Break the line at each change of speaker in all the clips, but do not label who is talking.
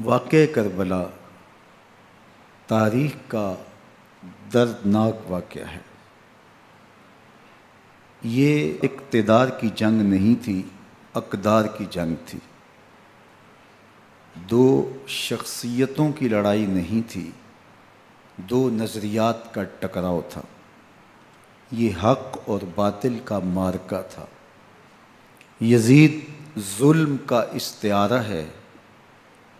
واقعہ کربلا تاریخ کا دردناک واقعہ ہے۔ یہ اقتدار کی جنگ نہیں تھی، اقدار کی جنگ تھی۔ دو شخصیتوں کی لڑائی نہیں تھی، دو نظریات کا ٹکراؤ تھا۔ یہ حق اور باطل کا معرکہ تھا۔ یزید ظلم کا استعارہ ہے،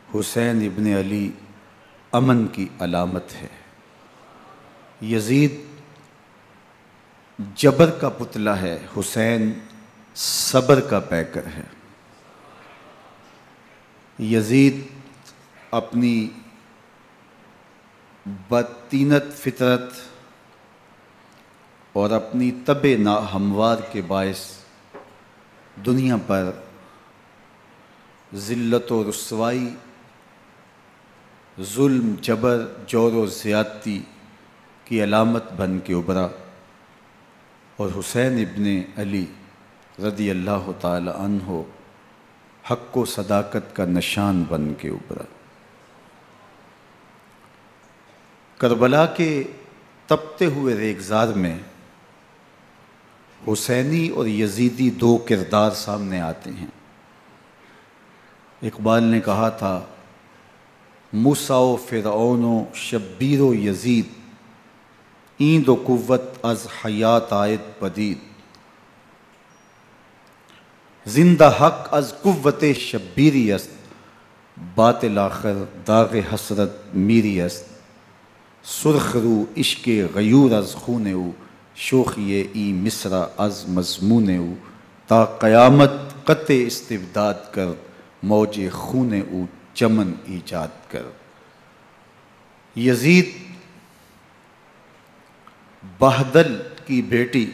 حسین ابن علی امن کی علامت ہے۔ یزید جبر کا پتلا ہے، حسین صبر کا پیکر ہے۔ یزید اپنی بدطینت فطرت اور اپنی طبع ناہموار کے باعث دنیا پر ذلت و رسوائی، ظلم، جبر، جور و زیادتی کی علامت بن کے ابھرا، اور حسین ابن علی رضی اللہ تعالی عنہ حق و صداقت کا نشان بن کے ابھرا۔ کربلا کے تپتے ہوئے ریگزار میں حسینی اور یزیدی دو کردار سامنے آتے ہیں۔ اقبال نے کہا تھا، موسیٰ و فرعون و شبیر و یزید، ایند و قوت از حیات آید پدید، زندہ حق از قوت شبیری است، باطل آخر داغ حسرت میری است، سرخ رو عشق غیور از خون او، شوخی ای مصرع از مضمون او، تا قیامت قطع استبداد کر، موج خون او چمن ایجاد کر۔ یزید بہدل کی بیٹی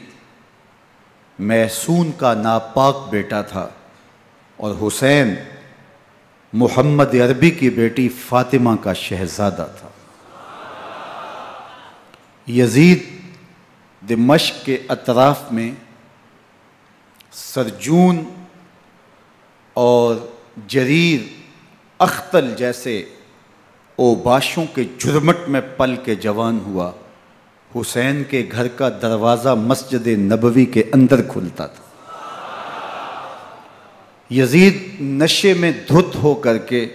محسون کا ناپاک بیٹا تھا، اور حسین محمد عربی کی بیٹی فاطمہ کا شہزادہ تھا۔ یزید دمشق کے اطراف میں سرجون اور جریر، اختل جیسے اوباشوں کے جھرمٹ میں پل کے جوان ہوا۔ حسین کے گھر کا دروازہ مسجد نبوی کے اندر کھلتا تھا۔ یزید نشے میں دھت ہو کر کے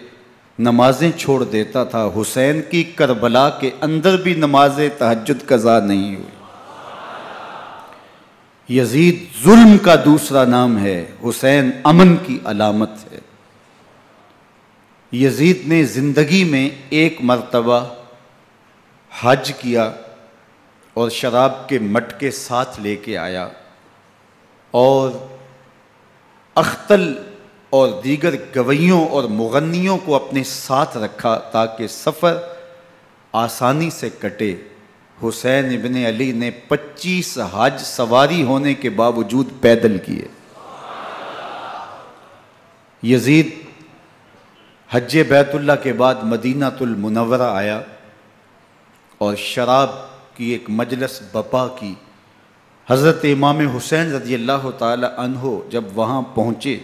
نمازیں چھوڑ دیتا تھا۔ حسین کی کربلا کے اندر بھی نماز تہجد قضا نہیں ہوئی۔ یزید ظلم کا دوسرا نام ہے، حسین امن کی علامت ہے۔ یزید نے زندگی میں ایک مرتبہ حج کیا اور شراب کے مٹکے ساتھ لے کے آیا، اور اختل اور دیگر گویوں اور مغنیوں کو اپنے ساتھ رکھا تاکہ سفر آسانی سے کٹے۔ حسین ابن علی نے 25 حج سواری ہونے کے باوجود پیدل کیے۔ یزید حج بیت اللہ کے بعد مدینہ المنورہ آیا اور شراب کی ایک مجلس بپا کی۔ حضرت امام حسین رضی اللہ تعالی عنہ جب وہاں پہنچے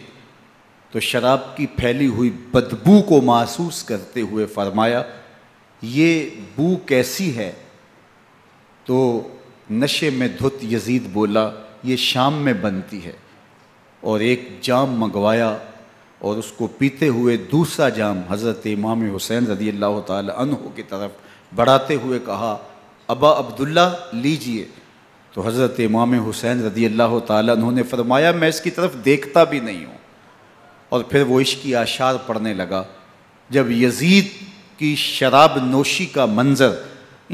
تو شراب کی پھیلی ہوئی بدبو کو محسوس کرتے ہوئے فرمایا، یہ بو کیسی ہے؟ تو نشے میں دھت یزید بولا، یہ شام میں بنتی ہے، اور ایک جام منگوایا اور اس کو پیتے ہوئے دوسرا جام حضرت امام حسین رضی اللہ تعالی عنہ کی طرف بڑھاتے ہوئے کہا، ابا عبداللہ لیجئے۔ تو حضرت امام حسین رضی اللہ تعالی عنہ نے فرمایا، میں اس کی طرف دیکھتا بھی نہیں ہوں، اور پھر وہ عشقی اشعار پڑھنے لگا۔ جب یزید کی شراب نوشی کا منظر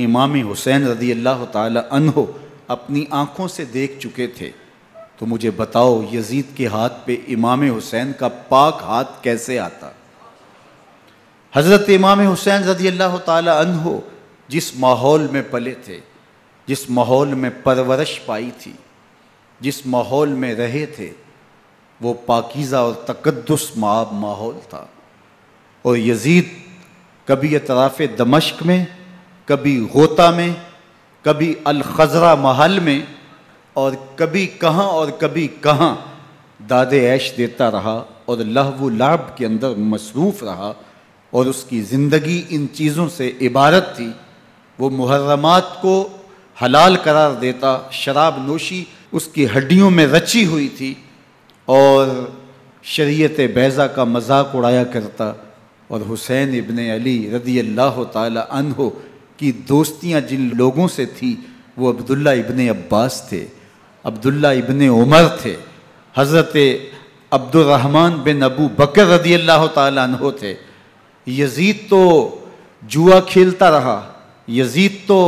امام حسین رضی اللہ تعالی عنہ اپنی آنکھوں سے دیکھ چکے تھے تو مجھے بتاؤ، یزید کے ہاتھ پہ امام حسین کا پاک ہاتھ کیسے آتا؟ حضرت امام حسین رضی اللہ تعالی عنہ جس ماحول میں پلے تھے، جس ماحول میں پرورش پائی تھی، جس ماحول میں رہے تھے، وہ پاکیزہ اور تقدس مآب ماحول تھا۔ اور یزید کبھی اطراف دمشق میں، کبھی غوطہ میں، کبھی الخضرہ محل میں، اور کبھی کہاں داد عیش دیتا رہا اور لہو و لعب کے اندر مصروف رہا، اور اس کی زندگی ان چیزوں سے عبارت تھی۔ وہ محرمات کو حلال قرار دیتا، شراب نوشی اس کی ہڈیوں میں رچی ہوئی تھی، اور شریعت بیضا کا مذاق اڑایا کرتا۔ اور حسین ابن علی رضی اللہ تعالی عنہ کی دوستیاں جن لوگوں سے تھی وہ عبداللہ ابن عباس تھے، عبداللہ ابن عمر تھے، حضرت عبد الرحمن بن ابو بکر رضی اللہ تعالی عنہ تھے۔ یزید تو جوا کھیلتا رہا، یزید تو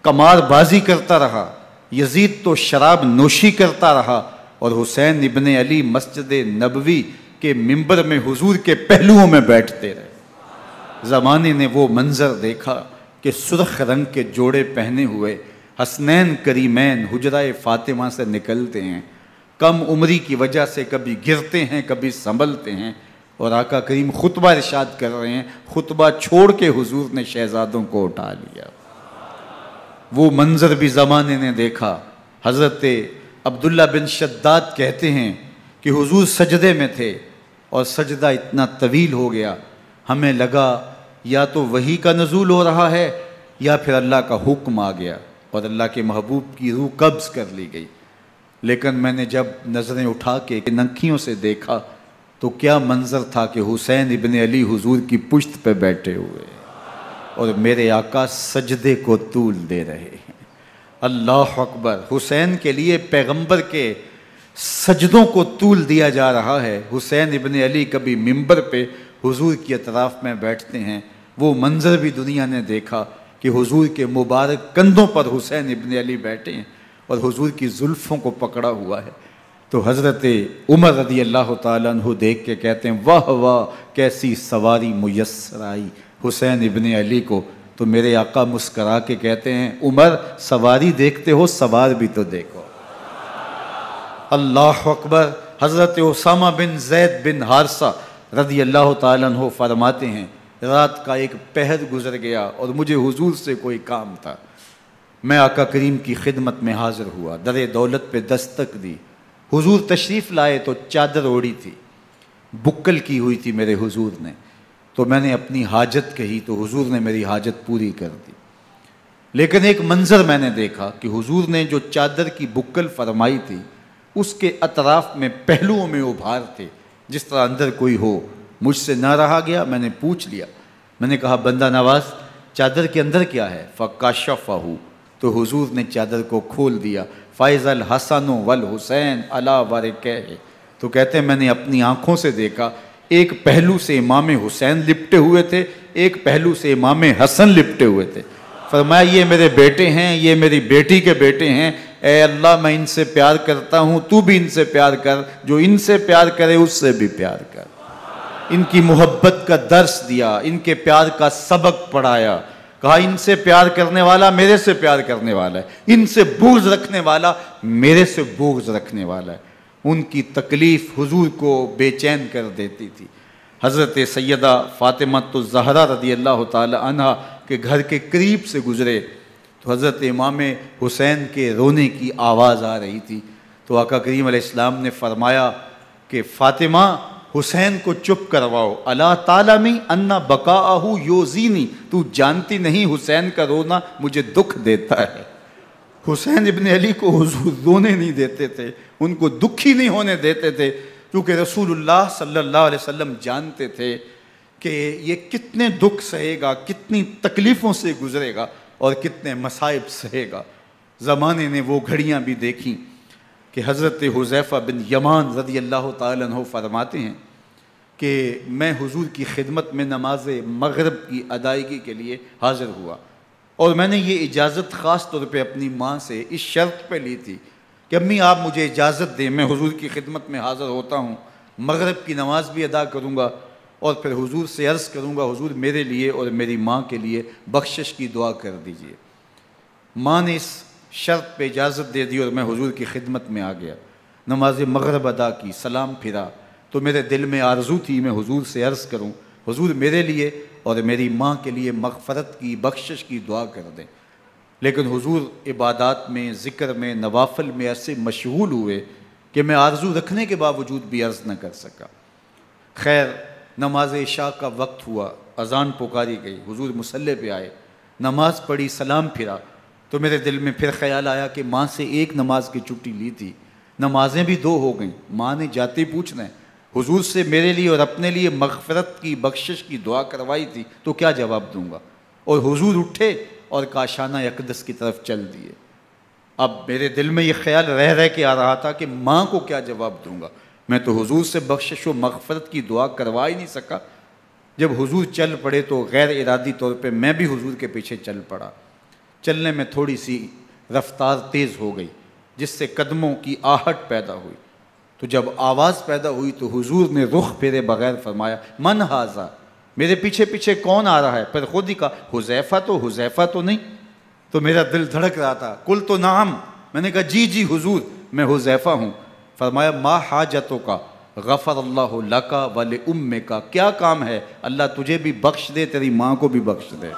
قمار بازی کرتا رہا، یزید تو شراب نوشی کرتا رہا، اور حسین ابن علی مسجد نبوی کے ممبر میں حضور کے پہلوؤں میں بیٹھتے رہے۔ زمانے نے وہ منظر دیکھا کہ سرخ رنگ کے جوڑے پہنے ہوئے حسنین کریمین حجرہ فاطمہ سے نکلتے ہیں، کم عمری کی وجہ سے کبھی گرتے ہیں کبھی سنبھلتے ہیں، اور آقا کریم خطبہ ارشاد کر رہے ہیں، خطبہ چھوڑ کے حضور نے شہزادوں کو اٹھا لیا۔ وہ منظر بھی زمانے نے دیکھا۔ حضرت عبداللہ بن شداد کہتے ہیں کہ حضور سجدے میں تھے اور سجدہ اتنا طویل ہو گیا، ہمیں لگا یا تو وحی کا نزول ہو رہا ہے یا پھر اللہ کا حکم آ گیا اور اللہ کے محبوب کی روح قبض کر لی گئی۔ لیکن میں نے جب نظریں اٹھا کے ننکیوں سے دیکھا تو کیا منظر تھا کہ حسین ابن علی حضور کی پشت پہ بیٹھے ہوئے اور میرے آقا سجدے کو طول دے رہے ہیں۔ اللہ اکبر! حسین کے لیے پیغمبر کے سجدوں کو طول دیا جا رہا ہے۔ حسین ابن علی کبھی ممبر پہ حضور کی اطراف میں بیٹھتے ہیں، وہ منظر بھی دنیا نے دیکھا کہ حضور کے مبارک کندھوں پر حسین ابن علی بیٹھے ہیں اور حضور کی زلفوں کو پکڑا ہوا ہے۔ تو حضرت عمر رضی اللہ تعالیٰ عنہ دیکھ کے کہتے ہیں واہ واہ کیسی سواری میسر آئی حسین ابن علی کو۔ تو میرے آقا مسکرا کے کہتے ہیں عمر سواری دیکھتے ہو سوار بھی تو دیکھو۔ اللہ اکبر! حضرت اسامہ بن زید بن حارثہ رضی اللہ تعالیٰ عنہ فرماتے ہیں رات کا ایک پہر گزر گیا اور مجھے حضور سے کوئی کام تھا، میں آقا کریم کی خدمت میں حاضر ہوا، در دولت پہ دستک دی، حضور تشریف لائے تو چادر اوڑی تھی، بکل کی ہوئی تھی میرے حضور نے، تو میں نے اپنی حاجت کہی تو حضور نے میری حاجت پوری کر دی۔ لیکن ایک منظر میں نے دیکھا کہ حضور نے جو چادر کی بکل فرمائی تھی اس کے اطراف میں پہلوؤں میں ابھار تھے جس طرح اندر کوئی ہو۔ مجھ سے نہ رہا گیا، میں نے پوچھ لیا، میں نے کہا بندہ نواز چادر کے اندر کیا ہے؟ فَكَشَفَهُ، تو حضور نے چادر کو کھول دیا۔ فَإِذَا الْحَسَنُ وَالْحُسَيْنُ عَلَىٰ وَرِكَيْهِ، تو کہتے ہیں میں نے اپنی آنکھوں سے دیکھا ایک پہلو سے امام حسین لپٹے ہوئے تھے، ایک پہلو سے امام حسن لپٹے ہوئے تھے۔ فرمایا یہ میرے بیٹے ہیں، یہ میری بیٹی کے بیٹے ہیں، اے اللہ میں ان سے پیار کرتا ہوں، تو بھی ان سے پیار کر، جو ان سے پیار کرے اس سے بھی پیار کر۔ ان کی محبت کا درس دیا، ان کے پیار کا سبق پڑھایا، کہا ان سے پیار کرنے والا میرے سے پیار کرنے والا ہے، ان سے بغض رکھنے والا میرے سے بغض رکھنے والا ہے۔ ان کی تکلیف حضور کو بے چین کر دیتی تھی۔ حضرت سیدہ فاطمہ الزہرا رضی اللہ تعالی عنہ کے گھر کے قریب سے گزرے تو حضرت امام حسین کے رونے کی آواز آ رہی تھی، تو آقا کریم علیہ السلام نے فرمایا کہ فاطمہ حسین کو چپ کرواؤ، الا تعلمی ان بقاءہ یوزینی، تو جانتی نہیں حسین کا رونا مجھے دکھ دیتا ہے۔ حسین ابن علی کو حضور رونے نہیں دیتے تھے، ان کو دکھی نہیں ہونے دیتے تھے، کیونکہ رسول اللہ صلی اللہ علیہ وسلم جانتے تھے کہ یہ کتنے دکھ سہے گا، کتنی تکلیفوں سے گزرے گا اور کتنے مصائب سہے گا۔ زمانے نے وہ گھڑیاں بھی دیکھیں کہ حضرت حذیفہ بن یمان رضی اللہ تعالیٰ عنہ فرماتے ہیں کہ میں حضور کی خدمت میں نماز مغرب کی ادائیگی کے لیے حاضر ہوا، اور میں نے یہ اجازت خاص طور پہ اپنی ماں سے اس شرط پہ لی تھی کہ امی آپ مجھے اجازت دیں، میں حضور کی خدمت میں حاضر ہوتا ہوں، مغرب کی نماز بھی ادا کروں گا اور پھر حضور سے عرض کروں گا حضور میرے لیے اور میری ماں کے لیے بخشش کی دعا کر دیجئے۔ ماں نے اس شرط پہ اجازت دے دی اور میں حضور کی خدمت میں آ گیا، نماز مغرب ادا کی، سلام پھرا تو میرے دل میں آرزو تھی میں حضور سے عرض کروں حضور میرے لیے اور میری ماں کے لیے مغفرت کی بخشش کی دعا کر دیں، لیکن حضور عبادات میں، ذکر میں، نوافل میں ایسے مشغول ہوئے کہ میں آرزو رکھنے کے باوجود بھی عرض نہ کر سکا۔ خیر نماز عشاء کا وقت ہوا، اذان پکاری گئی، حضور مصلی پہ آئے، نماز پڑھی، سلام پھرا، تو میرے دل میں پھر خیال آیا کہ ماں سے ایک نماز کی چھٹی لی تھی، نمازیں بھی 2 ہو گئیں، ماں نے جاتے پوچھنا ہے حضور سے میرے لیے اور اپنے لیے مغفرت کی بخشش کی دعا کروائی تھی، تو کیا جواب دوں گا؟ اور حضور اٹھے اور کاشانہ اقدس کی طرف چل دیے۔ اب میرے دل میں یہ خیال رہ کے آ رہا تھا کہ ماں کو کیا جواب دوں گا، میں تو حضور سے بخشش و مغفرت کی دعا کروا ہی نہیں سکا۔ جب حضور چل پڑے تو غیر ارادی طور پہ میں بھی حضور کے پیچھے چل پڑا۔ چلنے میں تھوڑی سی رفتار تیز ہو گئی جس سے قدموں کی آہٹ پیدا ہوئی، تو جب آواز پیدا ہوئی تو حضور نے رخ پھیرے بغیر فرمایا من ھذا، میرے پیچھے پیچھے کون آ رہا ہے؟ پھر خود ہی کہا حذیفہ تو نہیں؟ تو میرا دل دھڑک رہا تھا، قلت نعم، میں نے کہا جی حضور میں حذیفہ ہوں۔ فرمایا ما حاجتک غفر اللہ لک ولامک، کیا کام ہے؟ اللہ تجھے بھی بخش دے، تیری ماں کو بھی بخش دے۔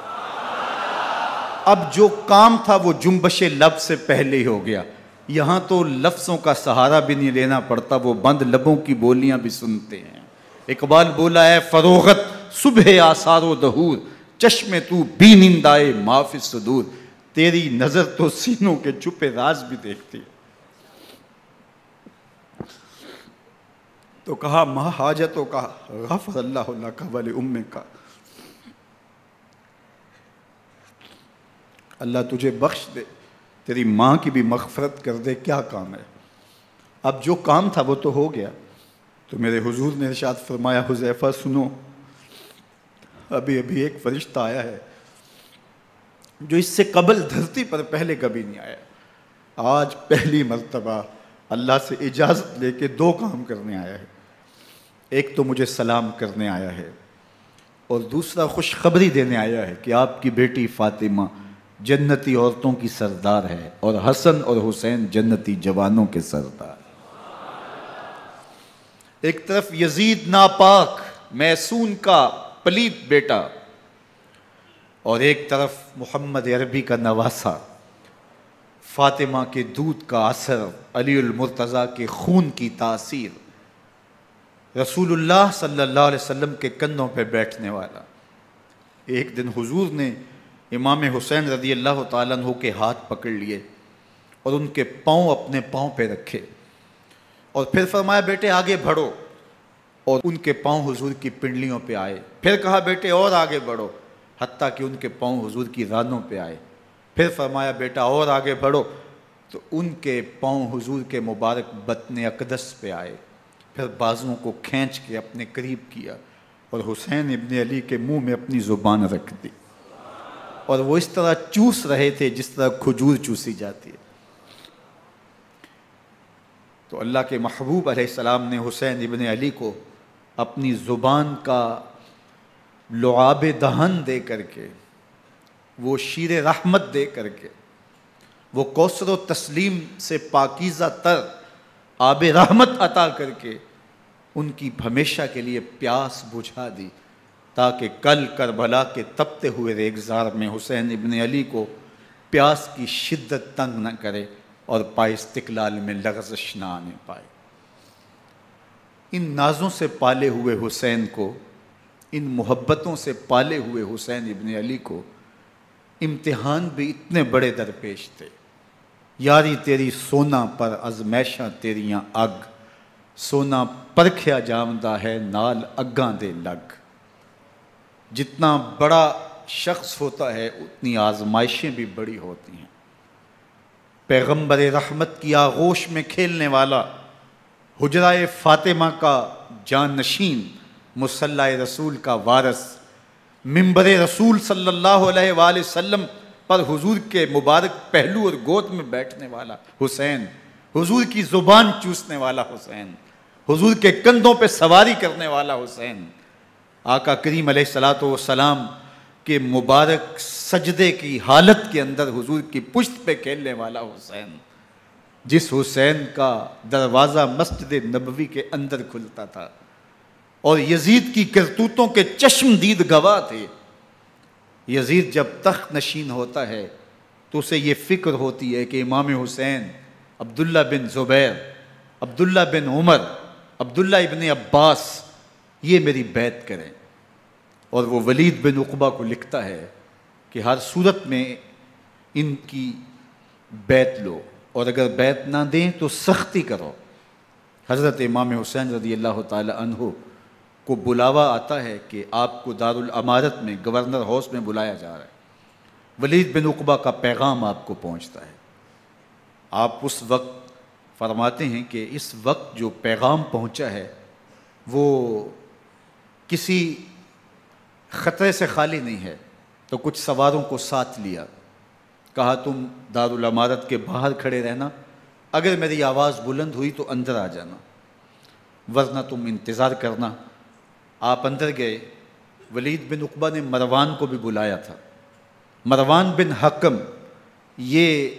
اب جو کام تھا وہ جنبش لب سے پہلے ہی ہو گیا، یہاں تو لفظوں کا سہارا بھی نہیں لینا پڑتا، وہ بند لبوں کی بولیاں بھی سنتے ہیں۔ اقبال بولا ہے فروغت صبح آثار و دہور، چشم تو بی نندائے ما فی الصدور، تیری نظر تو سینوں کے چھپے راز بھی دیکھتی ہے۔ تو کہا ما حاجتوں کا غفر اللہ لک ولامک، اللہ تجھے بخش دے، تیری ماں کی بھی مغفرت کر دے، کیا کام ہے؟ اب جو کام تھا وہ تو ہو گیا۔ تو میرے حضور نے ارشاد فرمایا حذیفہ سنو، ابھی ایک فرشتہ آیا ہے جو اس سے قبل دھرتی پر پہلے کبھی نہیں آیا، آج پہلی مرتبہ اللہ سے اجازت لے کے 2 کام کرنے آیا ہے۔ ایک تو مجھے سلام کرنے آیا ہے اور دوسرا خوشخبری دینے آیا ہے کہ آپ کی بیٹی فاطمہ جنتی عورتوں کی سردار ہے اور حسن اور حسین جنتی جوانوں کے سردار۔ ایک طرف یزید ناپاک میسون کا پلیت بیٹا، اور ایک طرف محمد عربی کا نواسا، فاطمہ کے دودھ کا اثر، علی المرتضیٰ کے خون کی تاثیر، رسول اللہ صلی اللہ علیہ وسلم کے کندھوں پہ بیٹھنے والا۔ ایک دن حضور نے امام حسین رضی اللہ تعالیٰ عنہ کے ہاتھ پکڑ لیے اور ان کے پاؤں اپنے پاؤں پہ رکھے اور پھر فرمایا بیٹے آگے بڑھو، اور ان کے پاؤں حضور کی پنڈلیوں پہ آئے۔ پھر کہا بیٹے اور آگے بڑھو، حتیٰ کہ ان کے پاؤں حضور کی رانوں پہ آئے۔ پھر فرمایا بیٹا اور آگے بڑھو، تو ان کے پاؤں حضور کے مبارک بطن اقدس پہ آئے۔ پھر بازوؤں کو کھینچ کے اپنے قریب کیا اور حسین ابن علی کے منہ میں اپنی زبان رکھ دی، اور وہ اس طرح چوس رہے تھے جس طرح کھجور چوسی جاتی ہے۔ تو اللہ کے محبوب علیہ السلام نے حسین ابن علی کو اپنی زبان کا لعاب دہن دے کر کے، وہ شیر رحمت دے کر کے، وہ کوثر و تسلیم سے پاکیزہ تر آب رحمت عطا کر کے ان کی ہمیشہ کے لیے پیاس بجھا دی، تاکہ کل کربلا کے تپتے ہوئے ریگزار میں حسین ابن علی کو پیاس کی شدت تنگ نہ کرے اور پائے استقلال میں لغزش نہ آنے پائے۔ ان نازوں سے پالے ہوئے حسین کو، ان محبتوں سے پالے ہوئے حسین ابن علی کو امتحان بھی اتنے بڑے درپیش تھے۔ یاری تیری سونا پر ازمیشاں تیریاں اگ، سونا پرکھیا جامدہ ہے نال اگاں دے لگ۔ جتنا بڑا شخص ہوتا ہے اتنی آزمائشیں بھی بڑی ہوتی ہیں۔ پیغمبر رحمت کی آغوش میں کھیلنے والا، حجرہ فاطمہ کا جانشین، مصلی رسول کا وارث، منبر رسول صلی اللہ علیہ وآلہ وسلم پر حضور کے مبارک پہلو اور گود میں بیٹھنے والا حسین، حضور کی زبان چوسنے والا حسین، حضور کے کندھوں پہ سواری کرنے والا حسین، آقا کریم علیہ الصلوۃ والسلام کے مبارک سجدے کی حالت کے اندر حضور کی پشت پہ کھیلنے والا حسین، جس حسین کا دروازہ مسجد نبوی کے اندر کھلتا تھا اور یزید کی کرتوتوں کے چشم دید گواہ تھے۔ یزید جب تخت نشین ہوتا ہے تو اسے یہ فکر ہوتی ہے کہ امام حسین، عبداللہ بن زبیر، عبداللہ بن عمر، عبداللہ ابن عباس یہ میری بیعت کریں۔ اور وہ ولید بن عقبہ کو لکھتا ہے کہ ہر صورت میں ان کی بیعت لو، اور اگر بیعت نہ دیں تو سختی کرو۔ حضرت امام حسین رضی اللہ تعالی عنہ کو بلاوا آتا ہے کہ آپ کو دارالامارت میں گورنر ہاؤس میں بلایا جا رہا ہے، ولید بن عقبہ کا پیغام آپ کو پہنچتا ہے۔ آپ اس وقت فرماتے ہیں کہ اس وقت جو پیغام پہنچا ہے وہ کسی خطرے سے خالی نہیں ہے، تو کچھ سواروں کو ساتھ لیا، کہا تم دارالامارت کے باہر کھڑے رہنا، اگر میری آواز بلند ہوئی تو اندر آ جانا، ورنہ تم انتظار کرنا۔ آپ اندر گئے۔ ولید بن عقبہ نے مروان کو بھی بلایا تھا۔ مروان بن حکم یہ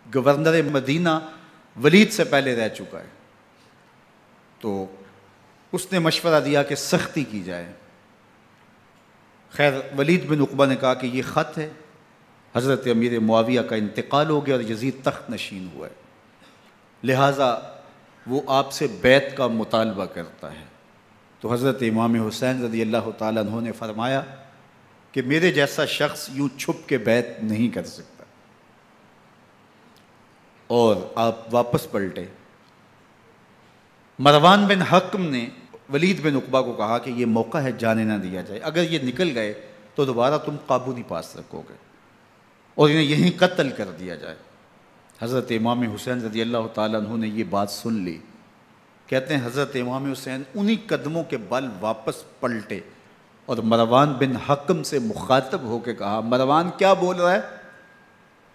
گورنر مدینہ ولید سے پہلے رہ چکا ہے، تو اس نے مشورہ دیا کہ سختی کی جائے۔ خیر ولید بن عقبہ نے کہا کہ یہ خط ہے، حضرت امیر معاویہ کا انتقال ہو گیا اور یزید تخت نشین ہوا ہے، لہٰذا وہ آپ سے بیعت کا مطالبہ کرتا ہے۔ تو حضرت امام حسین رضی اللہ تعالیٰ عنہ نے فرمایا کہ میرے جیسا شخص یوں چھپ کے بیعت نہیں کر سکتا، اور آپ واپس پلٹے۔ مروان بن حکم نے ولید بن عقبہ کو کہا کہ یہ موقع ہے جانے نہ دیا جائے، اگر یہ نکل گئے تو دوبارہ تم قابو نہیں پا سکو گے، اور انہیں یہیں قتل کر دیا جائے۔ حضرت امام حسین رضی اللہ تعالیٰ عنہ نے یہ بات سن لی۔ کہتے ہیں حضرت امام حسین انہی قدموں کے بل واپس پلٹے اور مروان بن حکم سے مخاطب ہو کے کہا، مروان کیا بول رہا ہے؟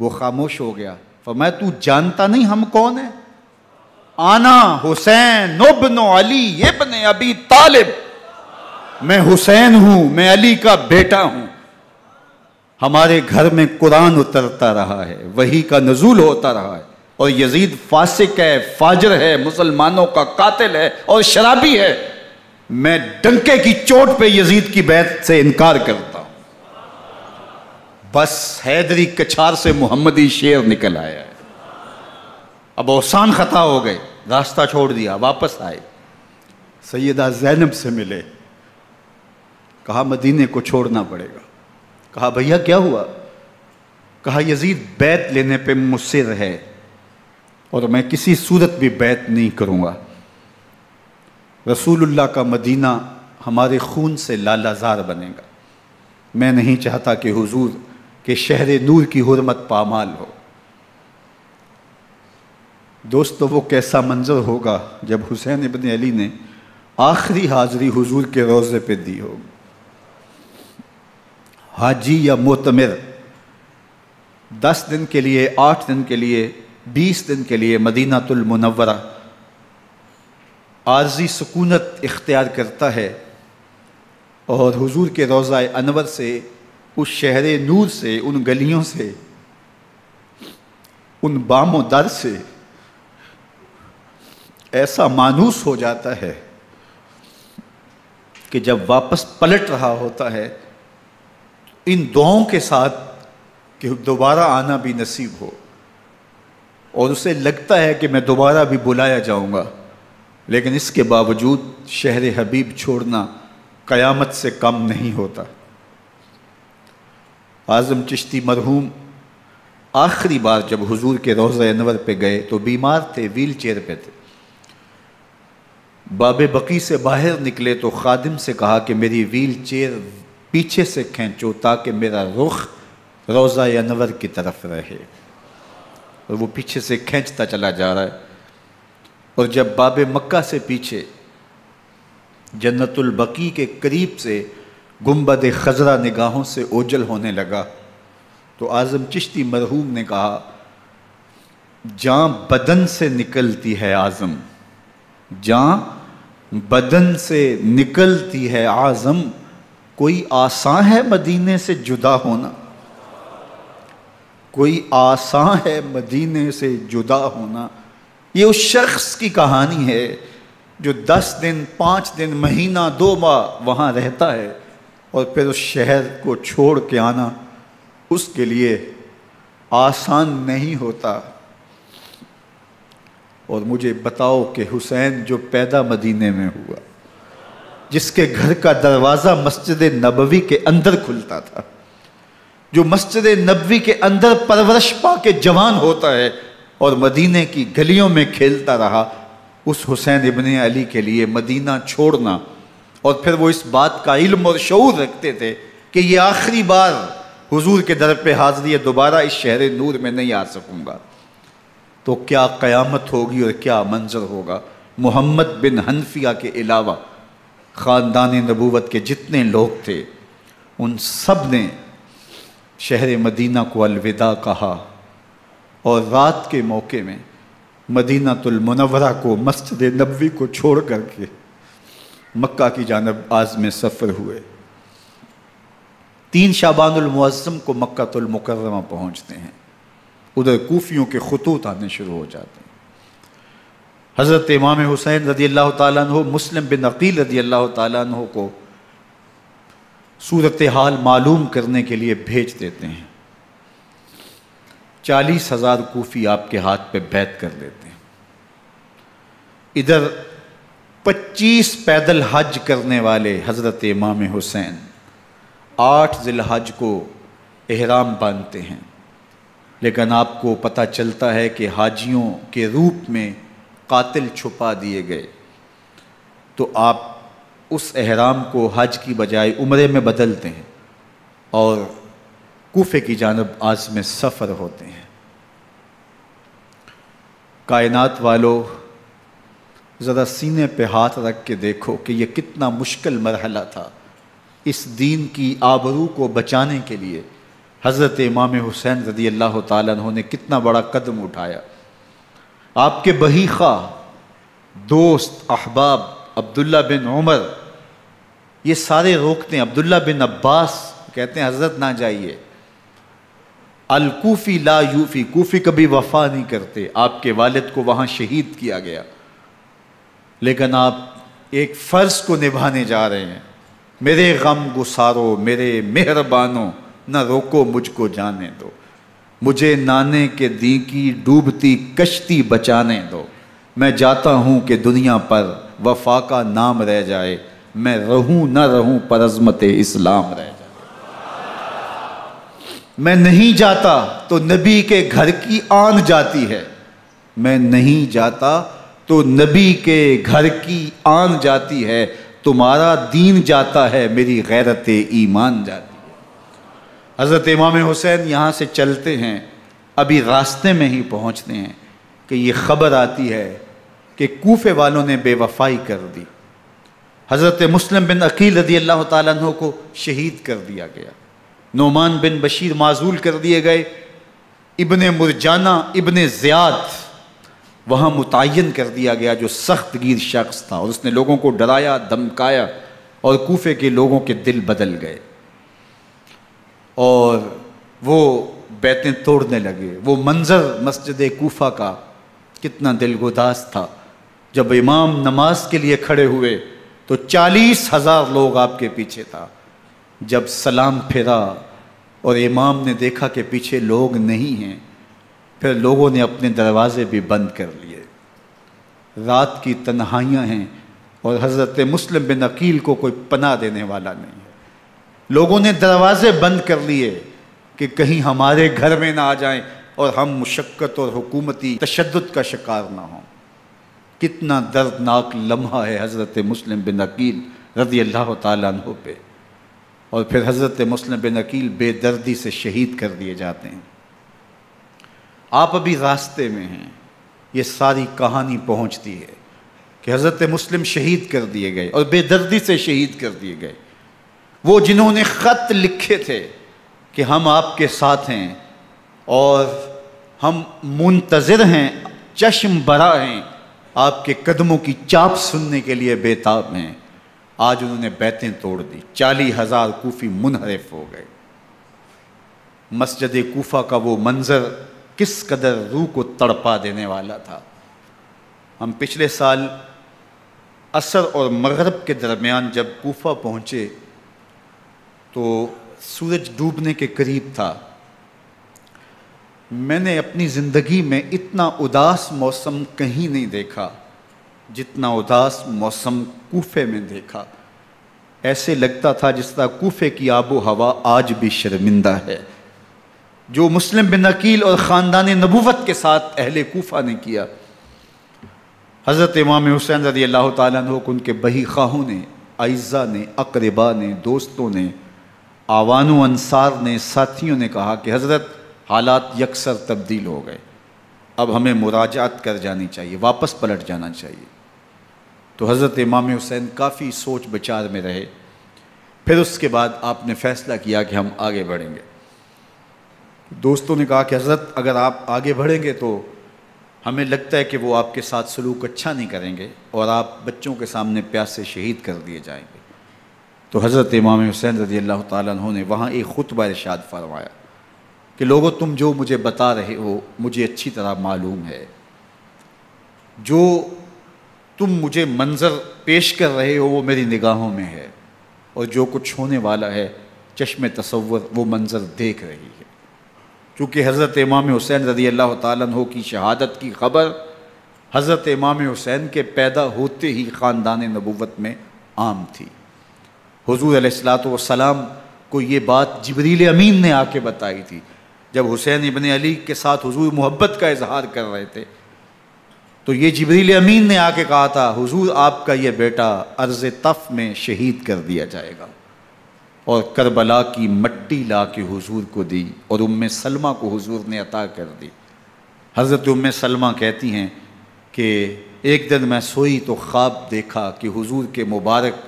وہ خاموش ہو گیا۔ فرمایا تو جانتا نہیں ہم کون ہیں؟ آنا حسین ابن علی ابن ابی طالب، میں حسین ہوں، میں علی کا بیٹا ہوں، ہمارے گھر میں قرآن اترتا رہا ہے، وحی کا نزول ہوتا رہا ہے، اور یزید فاسق ہے، فاجر ہے، مسلمانوں کا قاتل ہے اور شرابی ہے، میں ڈنکے کی چوٹ پہ یزید کی بیعت سے انکار کرتا ہوں۔ بس حیدری کچھار سے محمدی شیر نکل آیا ہے۔ اب اوسان خطا ہو گئے، راستہ چھوڑ دیا، واپس آئے، سیدہ زینب سے ملے، کہا مدینے کو چھوڑنا پڑے گا۔ کہا بھیا کیا ہوا؟ کہا یزید بیعت لینے پہ مصر ہے اور میں کسی صورت بھی بیعت نہیں کروں گا، رسول اللہ کا مدینہ ہمارے خون سے لالہ زار بنے گا، میں نہیں چاہتا کہ حضور کے شہر نور کی حرمت پامال ہو۔ دوستو وہ کیسا منظر ہوگا جب حسین ابن علی نے آخری حاضری حضور کے روضے پہ دی ہوگی۔ حاجی یا معتمر 10 دن کے لیے، 8 دن کے لیے، 20 دن کے لیے مدینہ المنورہ عارضی سکونت اختیار کرتا ہے، اور حضور کے روضہ انور سے، اس شہر نور سے، ان گلیوں سے، ان بام و در سے ایسا مانوس ہو جاتا ہے کہ جب واپس پلٹ رہا ہوتا ہے ان دعاؤں کے ساتھ کہ دوبارہ آنا بھی نصیب ہو، اور اسے لگتا ہے کہ میں دوبارہ بھی بلایا جاؤں گا، لیکن اس کے باوجود شہر حبیب چھوڑنا قیامت سے کم نہیں ہوتا۔ اعظم چشتی مرحوم آخری بار جب حضور کے روضہ انور پہ گئے تو بیمار تھے، ویل چیئر پہ تھے۔ باب بقی سے باہر نکلے تو خادم سے کہا کہ میری ویل چیئر پیچھے سے کھینچو تاکہ میرا رخ روضہ انور کی طرف رہے، اور وہ پیچھے سے کھینچتا چلا جا رہا ہے، اور جب باب مکہ سے پیچھے جنت البقیع کے قریب سے گنبد خضرا نگاہوں سے اوجل ہونے لگا تو اعظم چشتی مرحوم نے کہا، جان بدن سے نکلتی ہے اعظم، جان بدن سے نکلتی ہے اعظم، کوئی آسان ہے مدینے سے جدا ہونا، کوئی آسان ہے مدینے سے جدا ہونا۔ یہ اس شخص کی کہانی ہے جو 10 دن، 5 دن، مہینہ، 2 ماہ وہاں رہتا ہے، اور پھر اس شہر کو چھوڑ کے آنا اس کے لیے آسان نہیں ہوتا۔ اور مجھے بتاؤ کہ حسین جو پیدا مدینے میں ہوا، جس کے گھر کا دروازہ مسجد نبوی کے اندر کھلتا تھا، جو مسجد نبوی کے اندر پرورش پا کے جوان ہوتا ہے اور مدینے کی گلیوں میں کھیلتا رہا، اس حسین ابن علی کے لیے مدینہ چھوڑنا، اور پھر وہ اس بات کا علم اور شعور رکھتے تھے کہ یہ آخری بار حضور کے در پہ حاضری ہے، دوبارہ اس شہر نور میں نہیں آ سکوں گا، تو کیا قیامت ہوگی اور کیا منظر ہوگا۔ محمد بن حنفیہ کے علاوہ خاندان نبوت کے جتنے لوگ تھے ان سب نے شہر مدینہ کو الوداع کہا، اور رات کے موقع میں مدینہ المنورہ کو، مسجد نبوی کو چھوڑ کر کے مکہ کی جانب عازم سفر ہوئے۔ 3 شعبان المعظم کو مکہ المکرمہ پہنچتے ہیں، ادھر کوفیوں کے خطوط آنے شروع ہو جاتے ہیں۔ حضرت امام حسین رضی اللہ تعالیٰ عنہ مسلم بن عقیل رضی اللہ تعالیٰ عنہ کو صورتحال معلوم کرنے کے لیے بھیج دیتے ہیں۔ 40,000 کوفی آپ کے ہاتھ پہ بیعت کر لیتے ہیں۔ ادھر 25 پیدل حج کرنے والے حضرت امام حسین 8 ذی الحج کو احرام باندھتے ہیں، لیکن آپ کو پتہ چلتا ہے کہ حاجیوں کے روپ میں قاتل چھپا دیے گئے، تو آپ اس احرام کو حج کی بجائے عمرے میں بدلتے ہیں اور کوفے کی جانب عازم سفر ہوتے ہیں۔ کائنات والو، ذرا سینے پہ ہاتھ رکھ کے دیکھو کہ یہ کتنا مشکل مرحلہ تھا۔ اس دین کی آبرو کو بچانے کے لیے حضرت امام حسین رضی اللہ تعالیٰ عنہ نے کتنا بڑا قدم اٹھایا۔ آپ کے بہی خواہ، دوست، احباب عبداللہ بن عمر یہ سارے روکتے ہیں، عبداللہ بن عباس کہتے ہیں حضرت نہ جائیے، الکوفی لا یوفی، کوفی کبھی وفا نہیں کرتے، آپ کے والد کو وہاں شہید کیا گیا، لیکن آپ ایک فرض کو نبھانے جا رہے ہیں۔ میرے غم گسارو، میرے مہربانوں، نہ روکو مجھ کو جانے دو، مجھے نانے کے دی کی ڈوبتی کشتی بچانے دو، میں جاتا ہوں کہ دنیا پر وفا کا نام رہ جائے، میں رہوں نہ رہوں پر عظمت اسلام رہ جائے۔ میں نہیں جاتا تو نبی کے گھر کی آن جاتی ہے، میں نہیں جاتا تو نبی کے گھر کی آن جاتی ہے، تمہارا دین جاتا ہے میری غیرت ایمان جاتی ہے۔ حضرت امام حسین یہاں سے چلتے ہیں، ابھی راستے میں ہی پہنچتے ہیں کہ یہ خبر آتی ہے کہ کوفے والوں نے بے وفائی کر دی، حضرت مسلم بن عقیل رضی اللہ تعالیٰ عنہ کو شہید کر دیا گیا، نعمان بن بشیر معزول کر دیے گئے، ابن مرجانہ ابن زیاد وہاں متعین کر دیا گیا جو سخت گیر شخص تھا، اور اس نے لوگوں کو ڈرایا دھمکایا اور کوفے کے لوگوں کے دل بدل گئے اور وہ بیتیں توڑنے لگے۔ وہ منظر مسجد کوفہ کا کتنا دلگداز تھا، جب امام نماز کے لیے کھڑے ہوئے تو 40,000 لوگ آپ کے پیچھے تھا۔ جب سلام پھیرا اور امام نے دیکھا کہ پیچھے لوگ نہیں ہیں، پھر لوگوں نے اپنے دروازے بھی بند کر لیے۔ رات کی تنہائیاں ہیں اور حضرت مسلم بن عقیل کو کوئی پناہ دینے والا نہیں ہے، لوگوں نے دروازے بند کر لیے کہ کہیں ہمارے گھر میں نہ آ جائیں اور ہم مشقت اور حکومتی تشدد کا شکار نہ ہوں۔ کتنا دردناک لمحہ ہے حضرت مسلم بن عقیل رضی اللہ تعالیٰ عنہ پہ، اور پھر حضرت مسلم بن عقیل بے دردی سے شہید کر دیے جاتے ہیں۔ آپ ابھی راستے میں ہیں، یہ ساری کہانی پہنچتی ہے کہ حضرت مسلم شہید کر دیے گئے اور بے دردی سے شہید کر دیے گئے۔ وہ جنہوں نے خط لکھے تھے کہ ہم آپ کے ساتھ ہیں اور ہم منتظر ہیں، چشم برا ہیں، آپ کے قدموں کی چاپ سننے کے لیے بےتاب ہیں، آج انہوں نے بیتیں توڑ دی، 40,000 کوفی منحرف ہو گئے۔ مسجد کوفہ کا وہ منظر کس قدر روح کو تڑپا دینے والا تھا۔ ہم پچھلے سال عصر اور مغرب کے درمیان جب کوفہ پہنچے تو سورج ڈوبنے کے قریب تھا۔ میں نے اپنی زندگی میں اتنا اداس موسم کہیں نہیں دیکھا جتنا اداس موسم کوفے میں دیکھا۔ ایسے لگتا تھا جس طرح کوفے کی آب و ہوا آج بھی شرمندہ ہے۔ جو مسلم بن عقیل اور خاندان نبوت کے ساتھ اہل کوفہ نے کیا، حضرت امام حسین رضی اللہ تعالیٰ عنہ کو ان کے بہی خواہوں نے، اعزاء نے، اقرباء نے، دوستوں نے، آوان و انصار نے، ساتھیوں نے کہا کہ حضرت حالات یکسر تبدیل ہو گئے، اب ہمیں مراجعت کر جانی چاہیے، واپس پلٹ جانا چاہیے۔ تو حضرت امام حسین کافی سوچ بچار میں رہے، پھر اس کے بعد آپ نے فیصلہ کیا کہ ہم آگے بڑھیں گے۔ دوستوں نے کہا کہ حضرت اگر آپ آگے بڑھیں گے تو ہمیں لگتا ہے کہ وہ آپ کے ساتھ سلوک اچھا نہیں کریں گے اور آپ بچوں کے سامنے پیاسے شہید کر دیے جائیں گے۔ تو حضرت امام حسین رضی اللہ تعالیٰ عنہ نے وہاں ایک خطبہ ارشاد فرمایا کہ لوگوں تم جو مجھے بتا رہے ہو مجھے اچھی طرح معلوم ہے، جو تم مجھے منظر پیش کر رہے ہو وہ میری نگاہوں میں ہے، اور جو کچھ ہونے والا ہے چشم تصور وہ منظر دیکھ رہی ہے۔ چونکہ حضرت امام حسین رضی اللہ تعالیٰ عنہ کی شہادت کی خبر حضرت امام حسین کے پیدا ہوتے ہی خاندان نبوت میں عام تھی۔ حضور علیہ الصلوۃ والسلام کو یہ بات جبریل امین نے آ کے بتائی تھی جب حسین ابن علی کے ساتھ حضور محبت کا اظہار کر رہے تھے، تو یہ جبریل امین نے آ کے کہا تھا حضور آپ کا یہ بیٹا ارض طف میں شہید کر دیا جائے گا، اور کربلا کی مٹی لا کے حضور کو دی اور ام سلمہ کو حضور نے عطا کر دی۔ حضرت ام سلمہ کہتی ہیں کہ ایک دن میں سوئی تو خواب دیکھا کہ حضور کے مبارک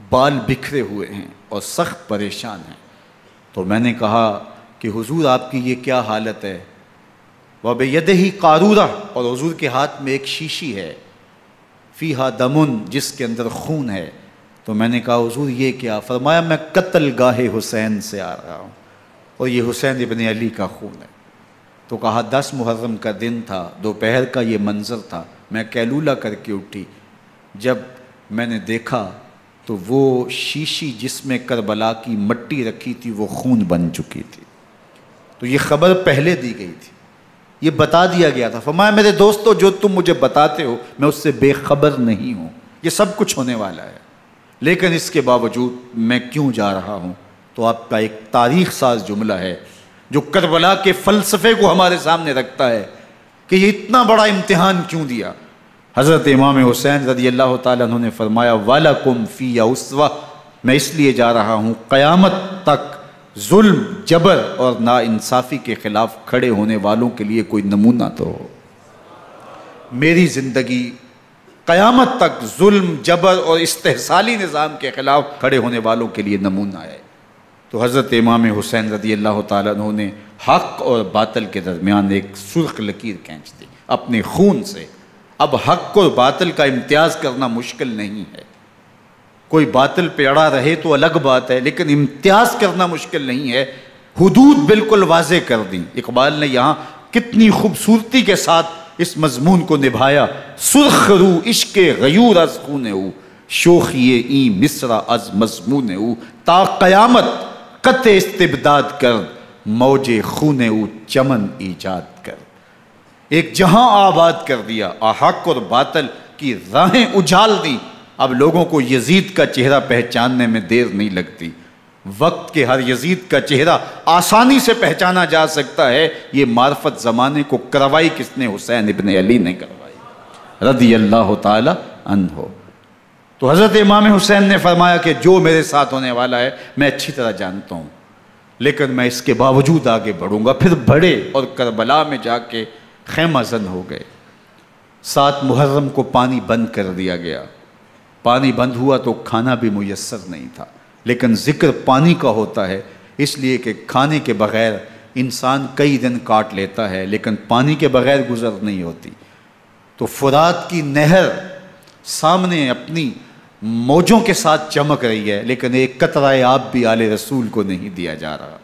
بال بکھرے ہوئے ہیں اور سخت پریشان ہیں، تو میں نے کہا کہ حضور آپ کی یہ کیا حالت ہے؟ وَبِيَدِهِ قَارُورَةٌ، اور حضور کے ہاتھ میں ایک شیشی ہے، فیہا دمن، جس کے اندر خون ہے۔ تو میں نے کہا حضور یہ کیا؟ فرمایا میں قتل گاہ حسین سے آ رہا ہوں اور یہ حسین ابن علی کا خون ہے۔ تو کہا 10 محرم کا دن تھا، دوپہر کا یہ منظر تھا، میں کیلولہ کر کے اٹھی، جب میں نے دیکھا تو وہ شیشی جس میں کربلا کی مٹی رکھی تھی وہ خون بن چکی تھی۔ تو یہ خبر پہلے دی گئی تھی، یہ بتا دیا گیا تھا۔ فرمایا میرے دوستو جو تم مجھے بتاتے ہو میں اس سے بے خبر نہیں ہوں، یہ سب کچھ ہونے والا ہے، لیکن اس کے باوجود میں کیوں جا رہا ہوں؟ تو آپ کا ایک تاریخ ساز جملہ ہے جو کربلا کے فلسفے کو ہمارے سامنے رکھتا ہے کہ یہ اتنا بڑا امتحان کیوں دیا۔ حضرت امام حسین رضی اللہ تعالیٰ عنہ نے فرمایا وَلَكُمْ فِيَّ أُسْوَةٌ، میں اس لیے جا رہا ہوں قیامت تک ظلم، جبر اور ناانصافی کے خلاف کھڑے ہونے والوں کے لیے کوئی نمونہ تو ہو۔ میری زندگی قیامت تک ظلم، جبر اور استحصالی نظام کے خلاف کھڑے ہونے والوں کے لیے نمونہ ہے۔ تو حضرت امام حسین رضی اللہ تعالیٰ عنہ نے حق اور باطل کے درمیان ایک سرخ لکیر کھینچ دی اپنے خون سے۔ اب حق اور باطل کا امتیاز کرنا مشکل نہیں ہے، کوئی باطل پہ اڑا رہے تو الگ بات ہے، لیکن امتیاز کرنا مشکل نہیں ہے۔ حدود بالکل واضح کر دیں۔ اقبال نے یہاں کتنی خوبصورتی کے ساتھ اس مضمون کو نبھایا۔ سرخ رو عشق غیور از خون او، شوخی این مصرع از مضمون او، تا قیامت قطع استبداد کر، موج خون او چمن ایجاد کر۔ ایک جہاں آباد کر دیا، حق اور باطل کی راہیں اجال دی۔ اب لوگوں کو یزید کا چہرہ پہچاننے میں دیر نہیں لگتی، وقت کے ہر یزید کا چہرہ آسانی سے پہچانا جا سکتا ہے۔ یہ معرفت زمانے کو کروائی کس نے؟ حسین ابن علی نے کروائی رضی اللہ تعالی عنہ۔ تو حضرت امام حسین نے فرمایا کہ جو میرے ساتھ ہونے والا ہے میں اچھی طرح جانتا ہوں، لیکن میں اس کے باوجود آگے بڑھوں گا۔ پھر بڑھے اور کربلا میں جا کے خیمہ زن ہو گئے۔ 7 محرم کو پانی بند کر دیا گیا۔ پانی بند ہوا تو کھانا بھی میسر نہیں تھا، لیکن ذکر پانی کا ہوتا ہے اس لیے کہ کھانے کے بغیر انسان کئی دن کاٹ لیتا ہے، لیکن پانی کے بغیر گزر نہیں ہوتی۔ تو فرات کی نہر سامنے اپنی موجوں کے ساتھ چمک رہی ہے، لیکن ایک قطرہ آب بھی آل رسول کو نہیں دیا جا رہا۔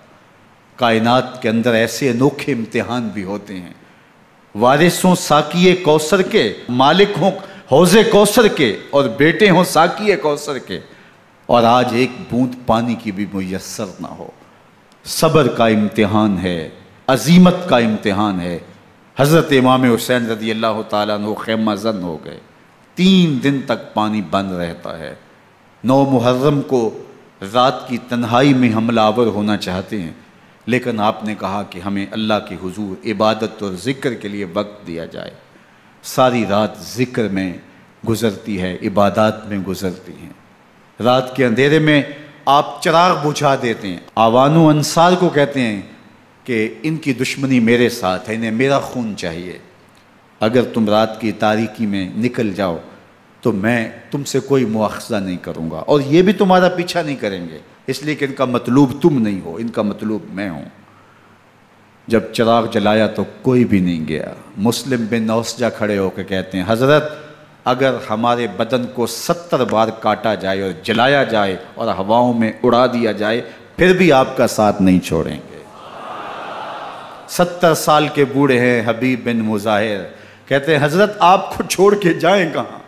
کائنات کے اندر ایسے انوکھے امتحان بھی ہوتے ہیں۔ وارثوں ساقی کوثر کے، مالک ہوں حوض کوثر کے، اور بیٹے ہوں ساقی کوثر کے، اور آج ایک بوند پانی کی بھی میسر نہ ہو۔ صبر کا امتحان ہے، عزیمت کا امتحان ہے۔ حضرت امام حسین رضی اللہ تعالیٰ عنہ خیمہ زن ہو گئے۔ 3 دن تک پانی بند رہتا ہے۔ 9 محرم کو رات کی تنہائی میں حملہ آور ہونا چاہتے ہیں، لیکن آپ نے کہا کہ ہمیں اللہ کے حضور عبادت اور ذکر کے لیے وقت دیا جائے۔ ساری رات ذکر میں گزرتی ہے، عبادات میں گزرتی ہیں۔ رات کے اندھیرے میں آپ چراغ بجھا دیتے ہیں۔ آوان و انصار کو کہتے ہیں کہ ان کی دشمنی میرے ساتھ ہے، انہیں میرا خون چاہیے، اگر تم رات کی تاریکی میں نکل جاؤ تو میں تم سے کوئی مواخذہ نہیں کروں گا، اور یہ بھی تمہارا پیچھا نہیں کریں گے، اس لیے کہ ان کا مطلوب تم نہیں ہو، ان کا مطلوب میں ہوں۔ جب چراغ جلایا تو کوئی بھی نہیں گیا۔ مسلم بن نوسجہ کھڑے ہو کے کہتے ہیں حضرت اگر ہمارے بدن کو 70 بار کاٹا جائے اور جلایا جائے اور ہواؤں میں اڑا دیا جائے پھر بھی آپ کا ساتھ نہیں چھوڑیں گے۔ 70 سال کے بوڑھے ہیں حبیب بن مظاہر، کہتے ہیں حضرت آپ کو چھوڑ کے جائیں کہاں،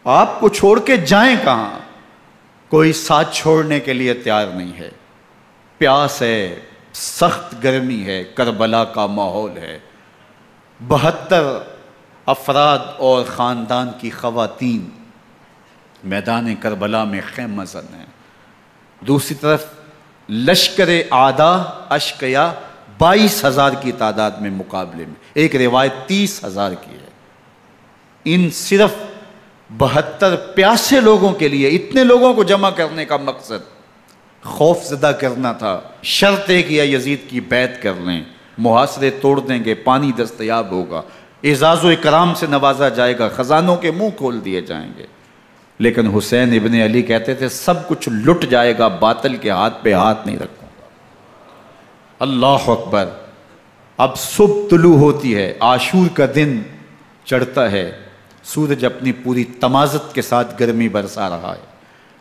آپ کو چھوڑ کے جائیں کہاں، کوئی ساتھ چھوڑنے کے لیے تیار نہیں ہے۔ پیاس ہے، سخت گرمی ہے، کربلا کا ماحول ہے، 72 افراد اور خاندان کی خواتین میدان کربلا میں خیمہ زن ہیں۔ دوسری طرف لشکر اعداء اشقیا 22,000 کی تعداد میں مقابلے میں، ایک روایت 30,000 کی ہے۔ ان صرف 72 پیاسے لوگوں کے لیے اتنے لوگوں کو جمع کرنے کا مقصد خوف زدہ کرنا تھا۔ شرط ہے کہ یا یزید کی بیعت کر لیں، محاصرے توڑ دیں گے، پانی دستیاب ہوگا، اعزاز و اکرام سے نوازا جائے گا، خزانوں کے منہ کھول دیے جائیں گے۔ لیکن حسین ابن علی کہتے تھے سب کچھ لٹ جائے گا، باطل کے ہاتھ پہ ہاتھ نہیں رکھوں گا۔ اللہ اکبر۔ اب صبح طلوع ہوتی ہے، عاشور کا دن چڑھتا ہے، سورج اپنی پوری تمازت کے ساتھ گرمی برسا رہا ہے۔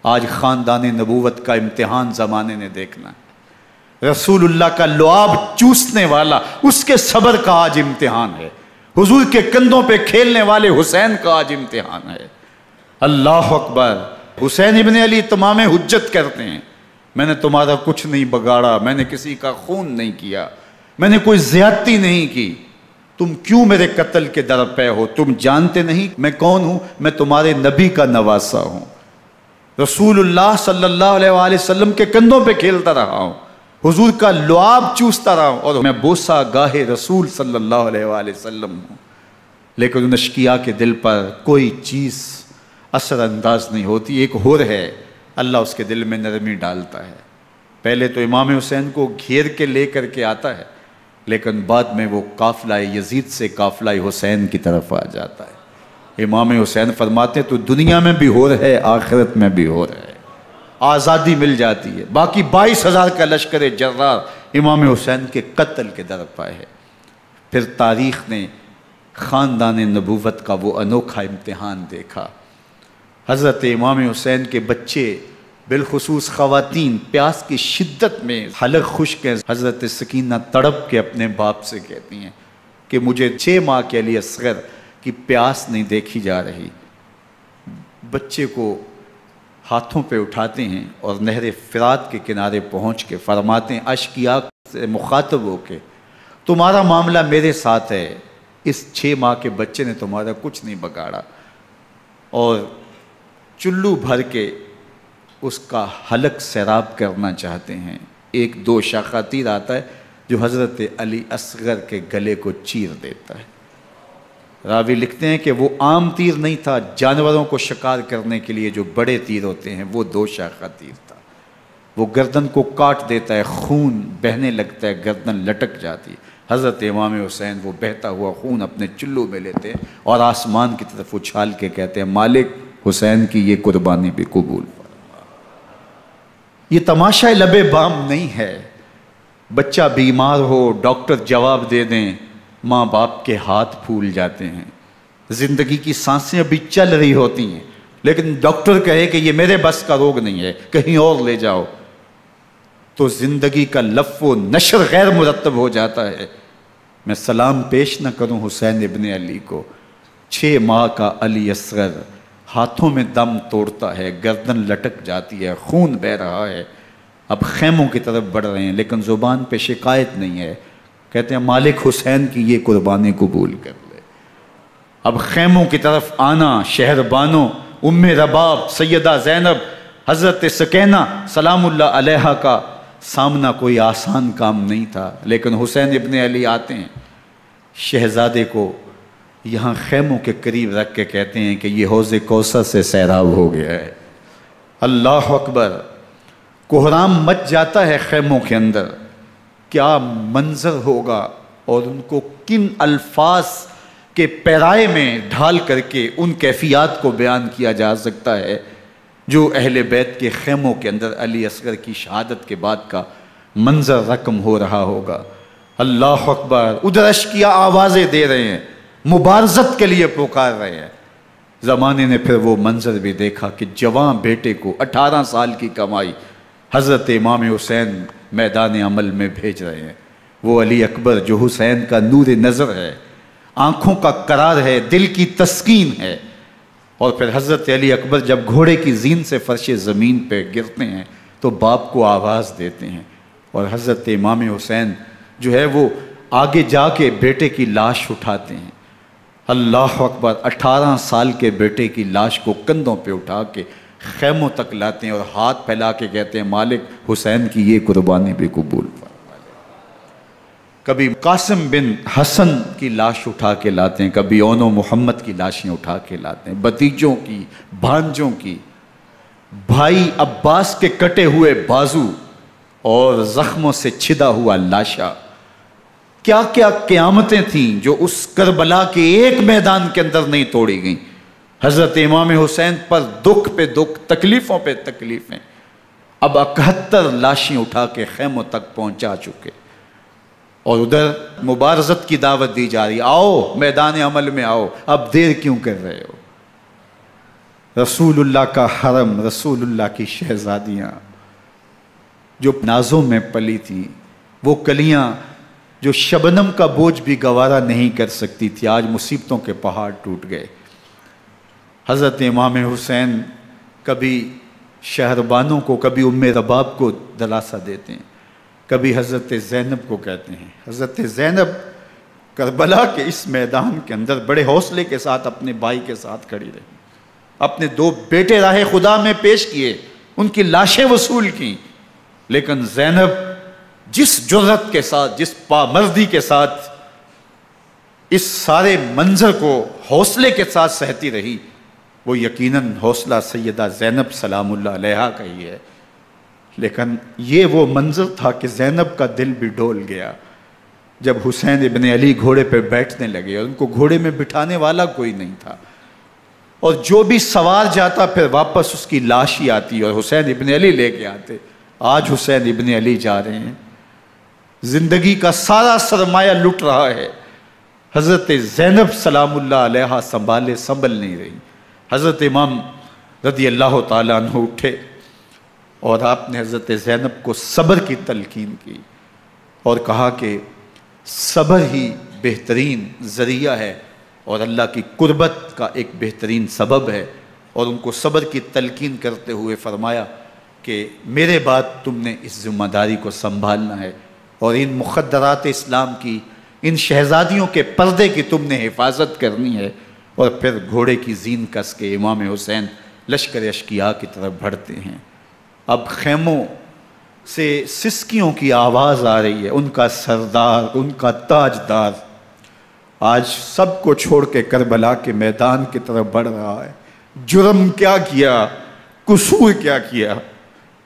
آج خاندان نبوت کا امتحان زمانے نے دیکھنا ہے۔ رسول اللہ کا لعاب چوسنے والا اس کے صبر کا آج امتحان ہے، حضور کے کندھوں پہ کھیلنے والے حسین کا آج امتحان ہے۔ اللہ اکبر۔ حسین ابن علی تمام حجت کرتے ہیں میں نے تمہارا کچھ نہیں بگاڑا، میں نے کسی کا خون نہیں کیا، میں نے کوئی زیادتی نہیں کی، تم کیوں میرے قتل کے در پہ ہو؟ تم جانتے نہیں میں کون ہوں؟ میں تمہارے نبی کا نواسا ہوں، رسول اللہ صلی اللہ علیہ وآلہ وسلم کے کندھوں پہ کھیلتا رہا ہوں، حضور کا لعاب چوستا رہا ہوں، اور میں بوسہ گاہ رسول صلی اللہ علیہ وآلہ وسلم ہوں۔ لیکن ان اشقیاء کے دل پر کوئی چیز اثر انداز نہیں ہوتی۔ ایک ہور ہے، اللہ اس کے دل میں نرمی ڈالتا ہے۔ پہلے تو امام حسین کو گھیر کے لے کر کے آتا ہے، لیکن بعد میں وہ قافلہ یزید سے قافلہ حسین کی طرف آ جاتا ہے۔ امام حسین فرماتے ہیں تو دنیا میں بھی ہور ہے، آخرت میں بھی ہور ہے، آزادی مل جاتی ہے۔ باقی 22,000 کا لشکر جرار امام حسین کے قتل کے در پہ ہے۔ پھر تاریخ نے خاندان نبوت کا وہ انوکھا امتحان دیکھا۔ حضرت امام حسین کے بچے بالخصوص خواتین پیاس کی شدت میں حلق خشک ہیں۔ حضرت سکینہ تڑپ کے اپنے باپ سے کہتی ہیں کہ مجھے 6 ماہ کے علی اصغر کی پیاس نہیں دیکھی جا رہی۔ بچے کو ہاتھوں پہ اٹھاتے ہیں اور نہر فرات کے کنارے پہنچ کے فرماتے ہیں اشقیاء سے مخاطب ہو کے تمہارا معاملہ میرے ساتھ ہے، اس 6 ماہ کے بچے نے تمہارا کچھ نہیں بگاڑا، اور چلو بھر کے اس کا حلق سیراب کرنا چاہتے ہیں۔ ایک 2 شاخہ تیر آتا ہے جو حضرت علی اصغر کے گلے کو چیر دیتا ہے۔ راوی لکھتے ہیں کہ وہ عام تیر نہیں تھا، جانوروں کو شکار کرنے کے لیے جو بڑے تیر ہوتے ہیں وہ 2 شاخہ تیر تھا۔ وہ گردن کو کاٹ دیتا ہے، خون بہنے لگتا ہے، گردن لٹک جاتی ہے۔ حضرت امام حسین وہ بہتا ہوا خون اپنے چلو میں لیتے ہیں اور آسمان کی طرف اچھال کے کہتے ہیں مالک حسین کی یہ قربانی بھی قبول فرما۔ یہ تماشا لب بام نہیں ہے، بچہ بیمار ہو ڈاکٹر جواب دے دیں، ماں باپ کے ہاتھ پھول جاتے ہیں، زندگی کی سانسیں ابھی چل رہی ہوتی ہیں، لیکن ڈاکٹر کہے کہ یہ میرے بس کا روگ نہیں ہے، کہیں اور لے جاؤ، تو زندگی کا لف و نشر غیر مرتب ہو جاتا ہے۔ میں سلام پیش نہ کروں حسین ابن علی کو، 6 ماہ کا علی اصغر ہاتھوں میں دم توڑتا ہے، گردن لٹک جاتی ہے، خون بہہ رہا ہے، اب خیموں کی طرف بڑھ رہے ہیں، لیکن زبان پہ شکایت نہیں ہے، کہتے ہیں مالک حسین کی یہ قربانی قبول کر لے۔ اب خیموں کی طرف آنا، شہر بانوں ام رباب سیدہ زینب حضرت سکینہ سلام اللہ علیہا کا سامنا کوئی آسان کام نہیں تھا، لیکن حسین ابن علی آتے ہیں، شہزادے کو یہاں خیموں کے قریب رکھ کے کہتے ہیں کہ یہ حوض کوثر سے سیراب ہو گیا ہے۔ اللہ اکبر، کوہرام مچ جاتا ہے خیموں کے اندر، کیا منظر ہوگا، اور ان کو کن الفاظ کے پیرائے میں ڈھال کر کے ان کیفیات کو بیان کیا جا سکتا ہے جو اہل بیت کے خیموں کے اندر علی اصغر کی شہادت کے بعد کا منظر رقم ہو رہا ہوگا۔ اللہ اکبر، ادھر عشقیہ آوازیں دے رہے ہیں، مبارزت کے لیے پکار رہے ہیں۔ زمانے نے پھر وہ منظر بھی دیکھا کہ جوان بیٹے کو 18 سال کی کمائی حضرت امام حسین میدان عمل میں بھیج رہے ہیں۔ وہ علی اکبر جو حسین کا نور نظر ہے، آنکھوں کا قرار ہے، دل کی تسکین ہے۔ اور پھر حضرت علی اکبر جب گھوڑے کی زین سے فرش زمین پہ گرتے ہیں تو باپ کو آواز دیتے ہیں، اور حضرت امام حسین جو ہے وہ آگے جا کے بیٹے کی لاش اٹھاتے ہیں۔ اللہ اکبر، 18 سال کے بیٹے کی لاش کو کندھوں پہ اٹھا کے خیموں تک لاتے ہیں اور ہاتھ پھیلا کے کہتے ہیں مالک حسین کی یہ قربانی بھی قبول فرما۔ کبھی قاسم بن حسن کی لاش اٹھا کے لاتے ہیں، کبھی اون و محمد کی لاشیں اٹھا کے لاتے ہیں، بتیجوں کی، بھانجوں کی، بھائی عباس کے کٹے ہوئے بازو اور زخموں سے چھدا ہوا لاشا۔ کیا کیا قیامتیں تھیں جو اس کربلا کے ایک میدان کے اندر نہیں توڑی گئیں۔ حضرت امام حسین پر دکھ پہ دکھ، تکلیفوں پہ تکلیفیں، اب 71 لاشیں اٹھا کے خیموں تک پہنچا چکے، اور ادھر مبارزت کی دعوت دی جا رہی، آؤ میدان عمل میں آؤ، اب دیر کیوں کر رہے ہو۔ رسول اللہ کا حرم، رسول اللہ کی شہزادیاں جو نازوں میں پلی تھیں، وہ کلیاں جو شبنم کا بوجھ بھی گوارا نہیں کر سکتی تھی، آج مصیبتوں کے پہاڑ ٹوٹ گئے۔ حضرت امام حسین کبھی شہربانوں کو، کبھی ام رباب کو دلاسا دیتے ہیں، کبھی حضرت زینب کو کہتے ہیں۔ حضرت زینب کربلا کے اس میدان کے اندر بڑے حوصلے کے ساتھ اپنے بھائی کے ساتھ کھڑی رہی، اپنے 2 بیٹے راہ خدا میں پیش کیے، ان کی لاشیں وصول کی، لیکن زینب جس جرأت کے ساتھ، جس پامردی کے ساتھ اس سارے منظر کو حوصلے کے ساتھ سہتی رہی، وہ یقیناً حوصلہ سیدہ زینب سلام اللہ علیہا کا ہی ہے۔ لیکن یہ وہ منظر تھا کہ زینب کا دل بھی ڈول گیا جب حسین ابن علی گھوڑے پہ بیٹھنے لگے، اور ان کو گھوڑے میں بٹھانے والا کوئی نہیں تھا، اور جو بھی سوار جاتا پھر واپس اس کی لاش ہی آتی اور حسین ابن علی لے کے آتے۔ آج حسین ابن علی جا رہے ہیں، زندگی کا سارا سرمایہ لٹ رہا ہے، حضرت زینب سلام اللہ علیہا سنبھل نہیں رہی۔ حضرت امام رضی اللہ تعالیٰ عنہ اٹھے اور آپ نے حضرت زینب کو صبر کی تلقین کی اور کہا کہ صبر ہی بہترین ذریعہ ہے اور اللہ کی قربت کا ایک بہترین سبب ہے، اور ان کو صبر کی تلقین کرتے ہوئے فرمایا کہ میرے بعد تم نے اس ذمہ داری کو سنبھالنا ہے، اور ان مخدرات اسلام کی، ان شہزادیوں کے پردے کی تم نے حفاظت کرنی ہے۔ اور پھر گھوڑے کی زین کس کے امام حسین لشکر اشقیاء کی طرف بڑھتے ہیں۔ اب خیموں سے سسکیوں کی آواز آ رہی ہے، ان کا سردار، ان کا تاجدار آج سب کو چھوڑ کے کربلا کے میدان کی طرف بڑھ رہا ہے۔ جرم کیا کیا، قصور کیا کیا،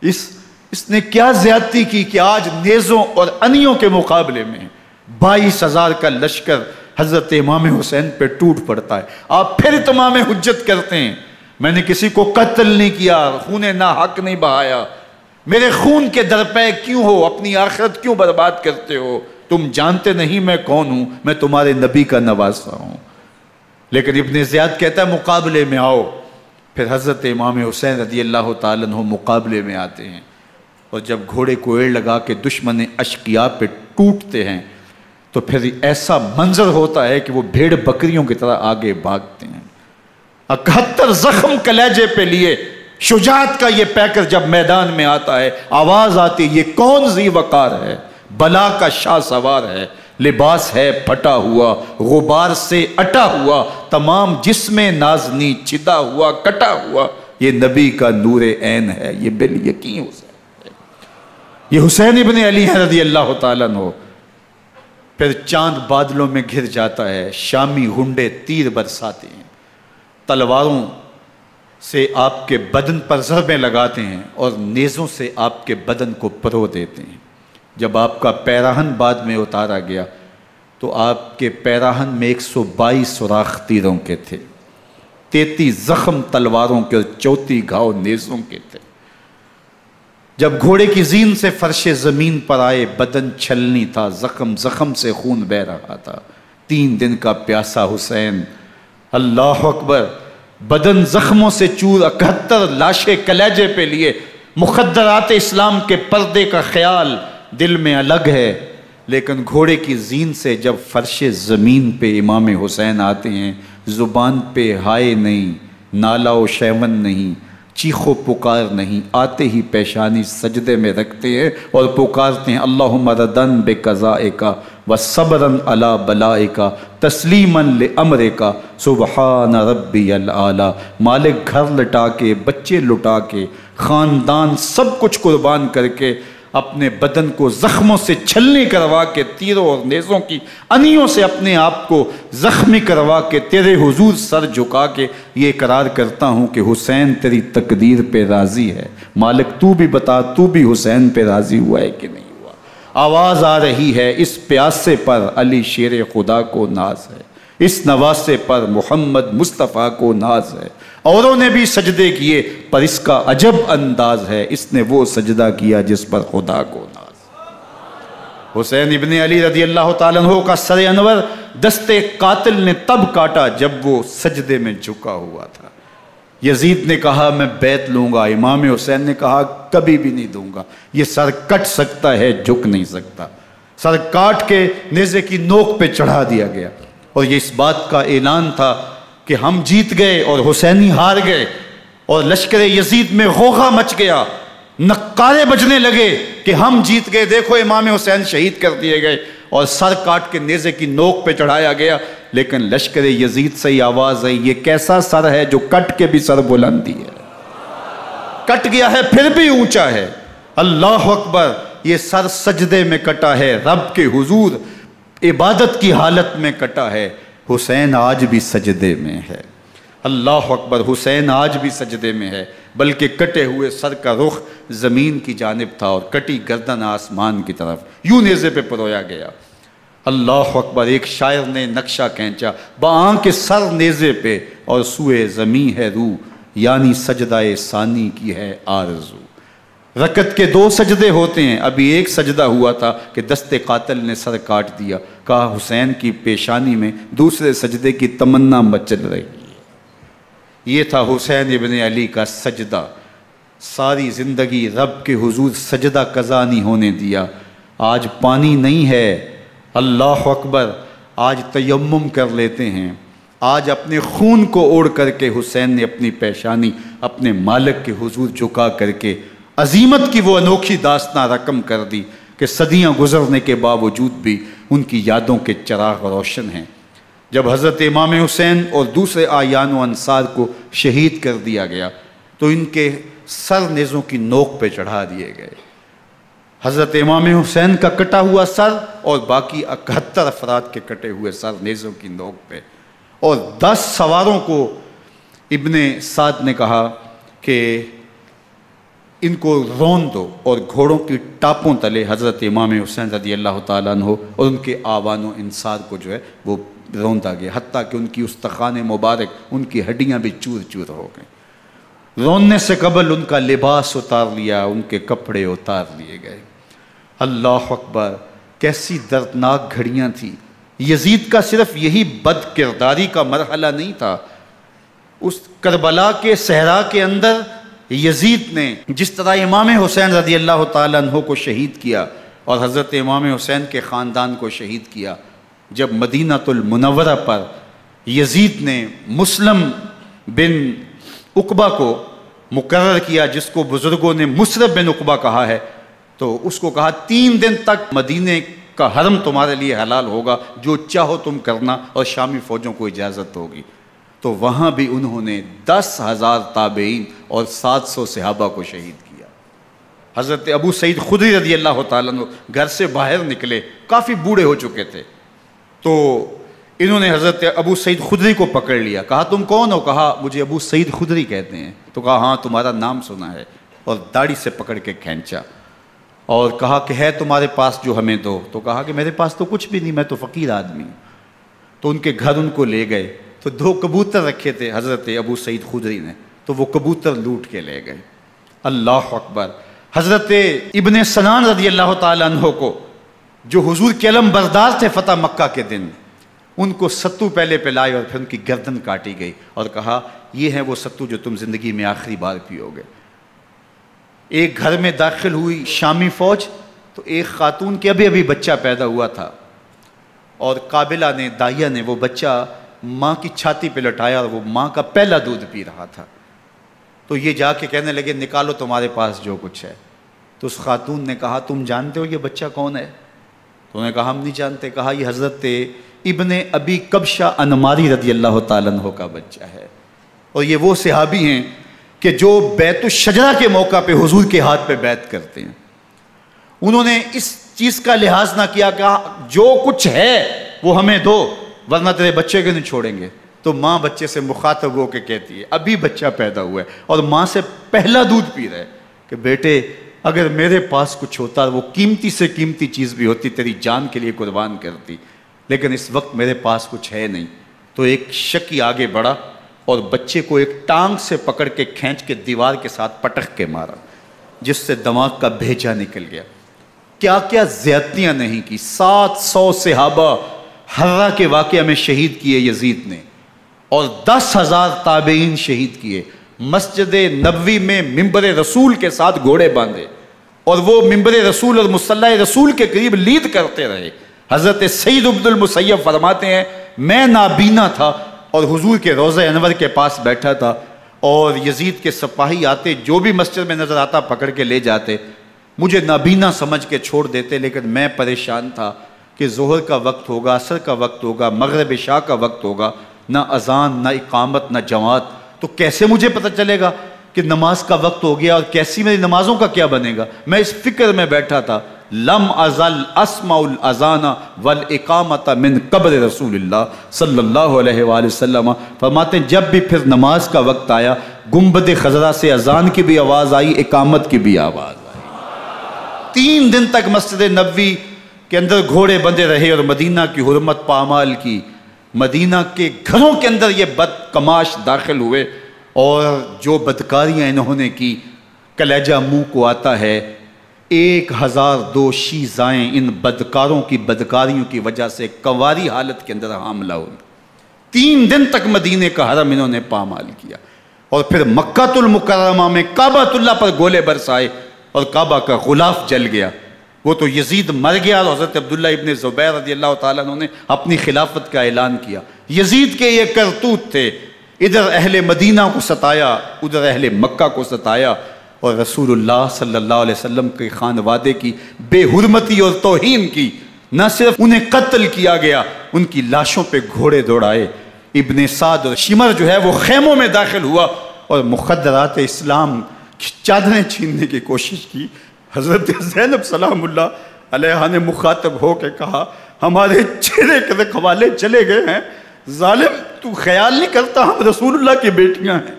اس نے کیا زیادتی کی کہ آج نیزوں اور انیوں کے مقابلے میں 22,000 کا لشکر حضرت امام حسین پہ ٹوٹ پڑتا ہے۔ آپ پھر اتمام حجت کرتے ہیں، میں نے کسی کو قتل نہیں کیا، خون ناحق نہیں بہایا، میرے خون کے درپے کیوں ہو، اپنی آخرت کیوں برباد کرتے ہو، تم جانتے نہیں میں کون ہوں، میں تمہارے نبی کا نواسا ہوں۔ لیکن ابن زیاد کہتا ہے مقابلے میں آؤ۔ پھر حضرت امام حسین رضی اللہ تعالیٰ عنہ مقابلے میں آتے ہیں، اور جب گھوڑے کو ایڑ لگا کے دشمن اشقیاء پہ ٹوٹتے ہیں تو پھر ایسا منظر ہوتا ہے کہ وہ بھیڑ بکریوں کی طرح آگے بھاگتے ہیں۔ 71 زخم کلیجے پہ لیے شجاعت کا یہ پیکر جب میدان میں آتا ہے، آواز آتی، یہ کون ذی وقار ہے، بلا کا شاہ سوار ہے، لباس ہے پھٹا ہوا غبار سے اٹا ہوا، تمام جسم نازنی چدا ہوا کٹا ہوا، یہ نبی کا نور عین ہے، یہ بالیقین حسین ہے، یہ حسین ابن علی ہے رضی اللہ تعالیٰ عنہ۔ پھر چاند بادلوں میں گھر جاتا ہے، شامی ہنڈے تیر برساتے ہیں، تلواروں سے آپ کے بدن پر ضربیں لگاتے ہیں اور نیزوں سے آپ کے بدن کو پرو دیتے ہیں۔ جب آپ کا پیراہن بعد میں اتارا گیا تو آپ کے پیراہن میں 122 سوراخ تیروں کے تھے، 33 زخم تلواروں کے اور 34 گھاؤ نیزوں کے تھے۔ جب گھوڑے کی زین سے فرش زمین پر آئے، بدن چھلنی تھا، زخم زخم سے خون بہہ رہا تھا، 3 دن کا پیاسا حسین، اللہ اکبر، بدن زخموں سے چور، 71 لاشیں کلیجے پہ لیے، مخدرات اسلام کے پردے کا خیال دل میں الگ ہے، لیکن گھوڑے کی زین سے جب فرش زمین پہ امام حسین آتے ہیں، زبان پہ ہائے نہیں، نالا و شیون نہیں، چیخ و پکار نہیں، آتے ہی پیشانی سجدے میں رکھتے ہیں اور پکارتے ہیں اللہم ردن بقضائک وصبرن علی بلائک تسلیما لامرک سبحان ربی العالی۔ مالک گھر لٹا کے، بچے لٹا کے، خاندان سب کچھ قربان کر کے، اپنے بدن کو زخموں سے چھلنی کروا کے، تیروں اور نیزوں کی انیوں سے اپنے آپ کو زخمی کروا کے، تیرے حضور سر جھکا کے یہ اقرار کرتا ہوں کہ حسین تیری تقدیر پہ راضی ہے، مالک تو بھی بتا، تو بھی حسین پہ راضی ہوا ہے کہ نہیں ہوا۔ آواز آ رہی ہے، اس پیاسے پر علی شیر خدا کو ناز ہے، اس نواسے پر محمد مصطفیٰ کو ناز ہے۔ اوروں نے بھی سجدے کیے پر اس کا عجب انداز ہے، اس نے وہ سجدہ کیا جس پر خدا کو ناز۔ حسین ابن علی رضی اللہ تعالیٰ عنہ کا سر انور دست قاتل نے تب کاٹا جب وہ سجدے میں جھکا ہوا تھا۔ یزید نے کہا میں بیعت لوں گا، امام حسین نے کہا کبھی بھی نہیں دوں گا، یہ سر کٹ سکتا ہے جھک نہیں سکتا۔ سر کاٹ کے نیزے کی نوک پہ چڑھا دیا گیا اور یہ اس بات کا اعلان تھا کہ ہم جیت گئے اور حسینی ہار گئے، اور لشکر یزید میں غوغا مچ گیا، نقارے بجنے لگے کہ ہم جیت گئے، دیکھو امام حسین شہید کر دیے گئے، اور سر کاٹ کے نیزے کی نوک پہ چڑھایا گیا۔ لیکن لشکر یزید سے ہی آواز آئی یہ کیسا سر ہے جو کٹ کے بھی سر بلندی ہے، کٹ گیا ہے پھر بھی اونچا ہے، اللہ اکبر، یہ سر سجدے میں کٹا ہے، رب کے حضور عبادت کی حالت میں کٹا ہے۔ حسین آج بھی سجدے میں ہے، اللہ اکبر، حسین آج بھی سجدے میں ہے، بلکہ کٹے ہوئے سر کا رخ زمین کی جانب تھا اور کٹی گردن آسمان کی طرف، یوں نیزے پہ پرویا گیا۔ اللہ اکبر، ایک شاعر نے نقشہ کھینچا، بآنکھ سر نیزے پہ اور سوئے زمین ہے روح، یعنی سجدہ ثانی کی ہے آرزو۔ رکعت کے 2 سجدے ہوتے ہیں، ابھی ایک سجدہ ہوا تھا کہ دست قاتل نے سر کاٹ دیا، کہا حسین کی پیشانی میں دوسرے سجدے کی تمنا مچل رہی ہے۔ یہ تھا حسین ابن علی کا سجدہ، ساری زندگی رب کے حضور سجدہ قضا نہیں ہونے دیا۔ آج پانی نہیں ہے، اللہ اکبر، آج تیمم کر لیتے ہیں، آج اپنے خون کو اوڑھ کر کے حسین نے اپنی پیشانی اپنے مالک کے حضور جھکا کر کے عظیمت کی وہ انوکھی داستان رقم کر دی کہ صدیاں گزرنے کے باوجود بھی ان کی یادوں کے چراغ روشن ہیں۔ جب حضرت امام حسین اور دوسرے آیان و انصار کو شہید کر دیا گیا تو ان کے سر نیزوں کی نوک پہ چڑھا دیے گئے، حضرت امام حسین کا کٹا ہوا سر اور باقی 71 افراد کے کٹے ہوئے سر نیزوں کی نوک پہ، اور 10 سواروں کو ابن سعد نے کہا کہ ان کو رون دو، اور گھوڑوں کی ٹاپوں تلے حضرت امام حسین رضی اللہ تعالیٰ عنہ اور ان کے آوان و انصار کو جو ہے وہ روندا گیا، حتیٰ کہ ان کی استخوان مبارک، ان کی ہڈیاں بھی چور چور ہو گئیں۔ روننے سے قبل ان کا لباس اتار لیا، ان کے کپڑے اتار لیے گئے۔ اللہ اکبر، کیسی دردناک گھڑیاں تھیں۔ یزید کا صرف یہی بد کرداری کا مرحلہ نہیں تھا، اس کربلا کے صحرا کے اندر یزید نے جس طرح امام حسین رضی اللہ تعالیٰ عنہ کو شہید کیا اور حضرت امام حسین کے خاندان کو شہید کیا، جب مدینہ المنورہ پر یزید نے مسلم بن عقبہ کو مقرر کیا، جس کو بزرگوں نے مصرب بن عقبہ کہا ہے، تو اس کو کہا 3 دن تک مدینے کا حرم تمہارے لیے حلال ہوگا، جو چاہو تم کرنا، اور شامی فوجوں کو اجازت ہوگی۔ تو وہاں بھی انہوں نے 10,000 تابعین اور 700 صحابہ کو شہید کیا۔ حضرت ابو سعید خدری رضی اللہ تعالیٰ عنہ گھر سے باہر نکلے، کافی بوڑھے ہو چکے تھے، تو انہوں نے حضرت ابو سعید خدری کو پکڑ لیا، کہا تم کون ہو؟ کہا مجھے ابو سعید خدری کہتے ہیں۔ تو کہا ہاں تمہارا نام سنا ہے، اور داڑھی سے پکڑ کے کھینچا اور کہا کہ ہے تمہارے پاس جو ہمیں دو؟ تو کہا کہ میرے پاس تو کچھ بھی نہیں، میں تو فقیر آدمی ہوں۔ تو ان کے گھر ان کو لے گئے، تو 2 کبوتر رکھے تھے حضرت ابو سعید خدری نے، تو وہ کبوتر لوٹ کے لے گئے۔ اللہ اکبر۔ حضرت ابن سنان رضی اللہ تعالیٰ عنہ کو، جو حضور کے علم بردار تھے فتح مکہ کے دن، ان کو ستو پہلے پلائے اور پھر ان کی گردن کاٹی گئی، اور کہا یہ ہے وہ ستو جو تم زندگی میں آخری بار پیو گے۔ ایک گھر میں داخل ہوئی شامی فوج، تو ایک خاتون کے ابھی بچہ پیدا ہوا تھا، اور قابلہ نے، دائیہ نے وہ بچہ ماں کی چھاتی پہ لٹایا، اور وہ ماں کا پہلا دودھ پی رہا تھا۔ تو یہ جا کے کہنے لگے نکالو تمہارے پاس جو کچھ ہے۔ تو اس خاتون نے کہا تم جانتے ہو یہ بچہ کون ہے؟ تو انہوں نے کہا ہم نہیں جانتے۔ کہا یہ حضرت ابن ابی کبشہ انماری رضی اللہ تعالیٰ عنہ کا بچہ ہے، اور یہ وہ صحابی ہیں کہ جو بیت الشجرہ کے موقع پہ حضور کے ہاتھ پہ بیعت کرتے ہیں۔ انہوں نے اس چیز کا لحاظ نہ کیا کہ جو کچھ ہے وہ ہمیں دو، ورنہ تیرے بچے کو نہیں چھوڑیں گے۔ تو ماں بچے سے مخاطب ہو کے کہتی ہے، ابھی بچہ پیدا ہوا ہے اور ماں سے پہلا دودھ پی رہا ہے، کہ بیٹے اگر میرے پاس کچھ ہوتا، وہ قیمتی سے قیمتی چیز بھی ہوتی، تیری جان کے لیے قربان کرتی، لیکن اس وقت میرے پاس کچھ ہے نہیں۔ تو ایک شکی آگے بڑھا اور بچے کو ایک ٹانگ سے پکڑ کے کھینچ کے دیوار کے ساتھ پٹک کے مارا، جس سے دماغ کا بھیجا نکل گیا۔ کیا کیا زیادتیاں نہیں کی۔ 700 صحابہ حرہ کے واقعہ میں شہید کیے یزید نے، اور 10,000 تابعین شہید کیے۔ مسجد نبوی میں ممبر رسول کے ساتھ گھوڑے باندھے، اور وہ ممبر رسول اور مصلی رسول کے قریب لید کرتے رہے۔ حضرت سعید عبد المسیب فرماتے ہیں میں نابینا تھا اور حضور کے روضہ انور کے پاس بیٹھا تھا، اور یزید کے سپاہی آتے، جو بھی مسجد میں نظر آتا پکڑ کے لے جاتے، مجھے نابینا سمجھ کے چھوڑ دیتے، لیکن میں پریشان تھا کہ ظہر کا وقت ہوگا، عصر کا وقت ہوگا، مغرب عشاء کا وقت ہوگا، نہ اذان، نہ اقامت، نہ جماعت، تو کیسے مجھے پتہ چلے گا کہ نماز کا وقت ہو گیا، اور کیسی میری نمازوں کا کیا بنے گا؟ میں اس فکر میں بیٹھا تھا۔ لم ازل اسمع الاذان والاقامت من قبر رسول اللہ صلی اللہ علیہ وآلہ وسلم۔ فرماتے ہیں جب بھی پھر نماز کا وقت آیا، گنبد خضرا سے اذان کی بھی آواز آئی، اقامت کی بھی آواز آئی۔ 3 دن تک مسجد نبوی کے اندر گھوڑے بندے رہے، اور مدینہ کی حرمت پامال کی۔ مدینہ کے گھروں کے اندر یہ بدکماش داخل ہوئے، اور جو بدکاریاں انہوں نے کی، کلیجہ منہ کو آتا ہے۔ 1002 شیزائیں ان بدکاروں کی بدکاریوں کی وجہ سے کنواری حالت کے اندر حاملہ ہوئی۔ 3 دن تک مدینے کا حرم انہوں نے پامال کیا، اور پھر مکہ المکرمہ میں کعبۃ اللہ پر گولے برسائے، اور کعبہ کا غلاف جل گیا۔ وہ تو یزید مر گیا، اور حضرت عبداللہ ابن زبیر رضی اللہ تعالیٰ عنہ نے اپنی خلافت کا اعلان کیا۔ یزید کے یہ کرتوت تھے، ادھر اہل مدینہ کو ستایا، ادھر اہل مکہ کو ستایا، اور رسول اللہ صلی اللہ علیہ وسلم کے خانوادے کی بے حرمتی اور توہین کی۔ نہ صرف انہیں قتل کیا گیا، ان کی لاشوں پہ گھوڑے دوڑائے۔ ابن سعد اور شمر جو ہے وہ خیموں میں داخل ہوا، اور مخدرات اسلام کی چادریں چھیننے کی کوشش کی۔ حضرت زینب سلام اللہ علیہ نے مخاطب ہو کے کہا ہمارے چہرے کے رکھوالے چلے گئے ہیں، ظالم تو خیال نہیں کرتا ہم رسول اللہ کی بیٹیاں ہیں۔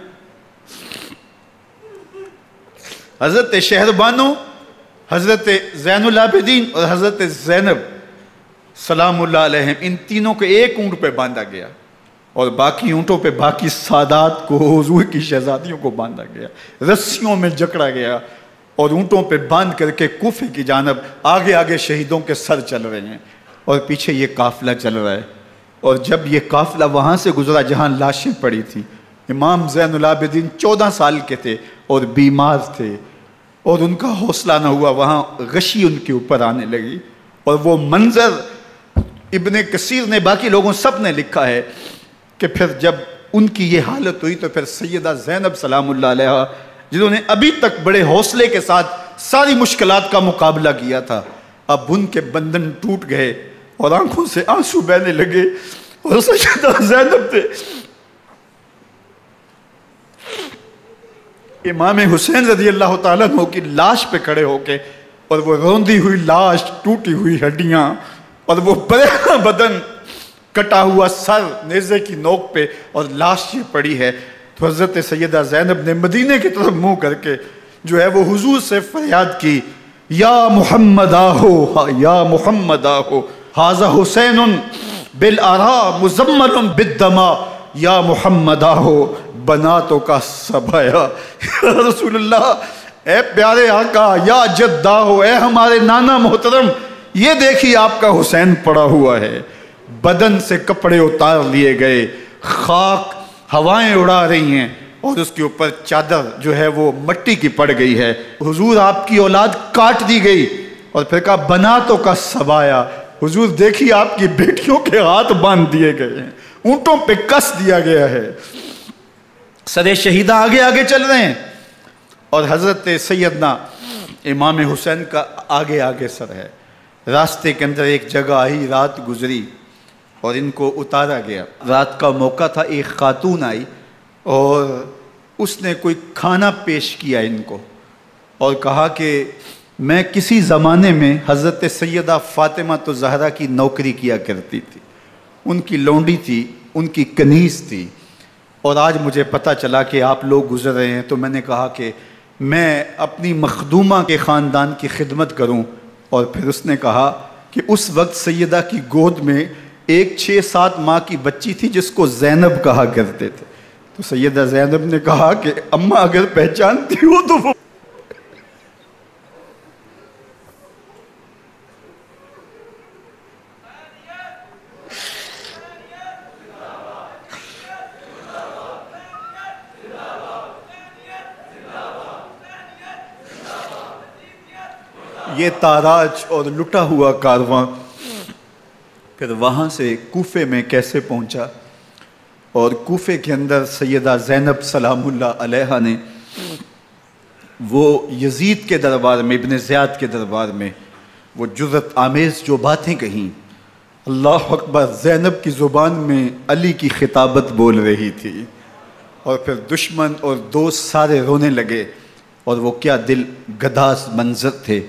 حضرت شہربانو، حضرت زین العابدین اور حضرت زینب سلام اللہ علیہم، ان تینوں کو ایک اونٹ پہ باندھا گیا، اور باقی اونٹوں پہ باقی سادات کو، حضور کی شہزادیوں کو باندھا گیا، رسیوں میں جکڑا گیا، اور اونٹوں پہ باندھ کر کے کوفے کی جانب آگے آگے شہیدوں کے سر چل رہے ہیں، اور پیچھے یہ قافلہ چل رہا ہے۔ اور جب یہ قافلہ وہاں سے گزرا جہاں لاشیں پڑی تھیں، امام زین العابدین 14 سال کے تھے اور بیمار تھے، اور ان کا حوصلہ نہ ہوا، وہاں غشی ان کے اوپر آنے لگی، اور وہ منظر ابن کثیر نے، باقی لوگوں سب نے لکھا ہے کہ پھر جب ان کی یہ حالت ہوئی تو پھر سیدہ زینب سلام اللہ علیہ، جنہوں نے ابھی تک بڑے حوصلے کے ساتھ ساری مشکلات کا مقابلہ کیا تھا، اب ان کے بندن ٹوٹ گئے اور آنکھوں سے آنسو بہنے لگے، اور سیدہ زینب نے امام حسین رضی اللہ تعالیٰ عنہ کی لاش پہ کھڑے ہو کے، اور وہ روندی ہوئی لاش، ٹوٹی ہوئی ہڈیاں، اور وہ برینا بدن، کٹا ہوا سر نیزے کی نوک پہ، اور لاش یہ پڑی ہے، تو حضرت سیدہ زینب نے مدینے کی طرف منہ کر کے جو ہے وہ حضور سے فریاد کی، یا محمد آہو، یا محمد آہو، ھذا حسین بالآراء مزمل بالدماء، یا محمد آہو بناتوں کا سبایا۔ یا رسول اللہ، اے پیارے آقا، یا جد آہو، اے ہمارے نانا محترم، یہ دیکھیے آپ کا حسین پڑا ہوا ہے۔ بدن سے کپڑے اتار لیے گئے، خاک ہوائیں اڑا رہی ہیں، اور اس کے اوپر چادر جو ہے وہ مٹی کی پڑ گئی ہے۔ حضور آپ کی اولاد کاٹ دی گئی، اور پھر کہا بناتوں کا سبایا، حضور دیکھیے آپ کی بیٹیوں کے ہاتھ باندھ دیے گئے ہیں، اونٹوں پہ کس دیا گیا ہے، سر شہیدہ آگے آگے چل رہے ہیں، اور حضرت سیدنا امام حسین کا آگے آگے سر ہے۔ راستے کے اندر ایک جگہ آئی، رات گزری اور ان کو اتارا گیا۔ رات کا موقع تھا، ایک خاتون آئی اور اس نے کوئی کھانا پیش کیا ان کو، اور کہا کہ میں کسی زمانے میں حضرت سیدہ فاطمہ الزہرا کی نوکری کیا کرتی تھی، ان کی لونڈی تھی، ان کی کنیز تھی، اور آج مجھے پتہ چلا کہ آپ لوگ گزر رہے ہیں، تو میں نے کہا کہ میں اپنی مخدومہ کے خاندان کی خدمت کروں۔ اور پھر اس نے کہا کہ اس وقت سیدہ کی گود میں ایک 6-7 ماہ کی بچی تھی جس کو زینب کہا کرتے تھے، تو سیدہ زینب نے کہا کہ اماں اگر پہچانتی ہو تو وہ یہ تاراج اور لٹا ہوا کارواں پھر وہاں سے کوفے میں کیسے پہنچا، اور کوفے کے اندر سیدہ زینب سلام اللہ علیہا نے وہ یزید کے دربار میں، ابن زیاد کے دربار میں وہ جرأت آمیز جو باتیں کہیں، اللہ اکبر، زینب کی زبان میں علی کی خطابت بول رہی تھی، اور پھر دشمن اور دوست سارے رونے لگے، اور وہ کیا دل گداز منظر تھے۔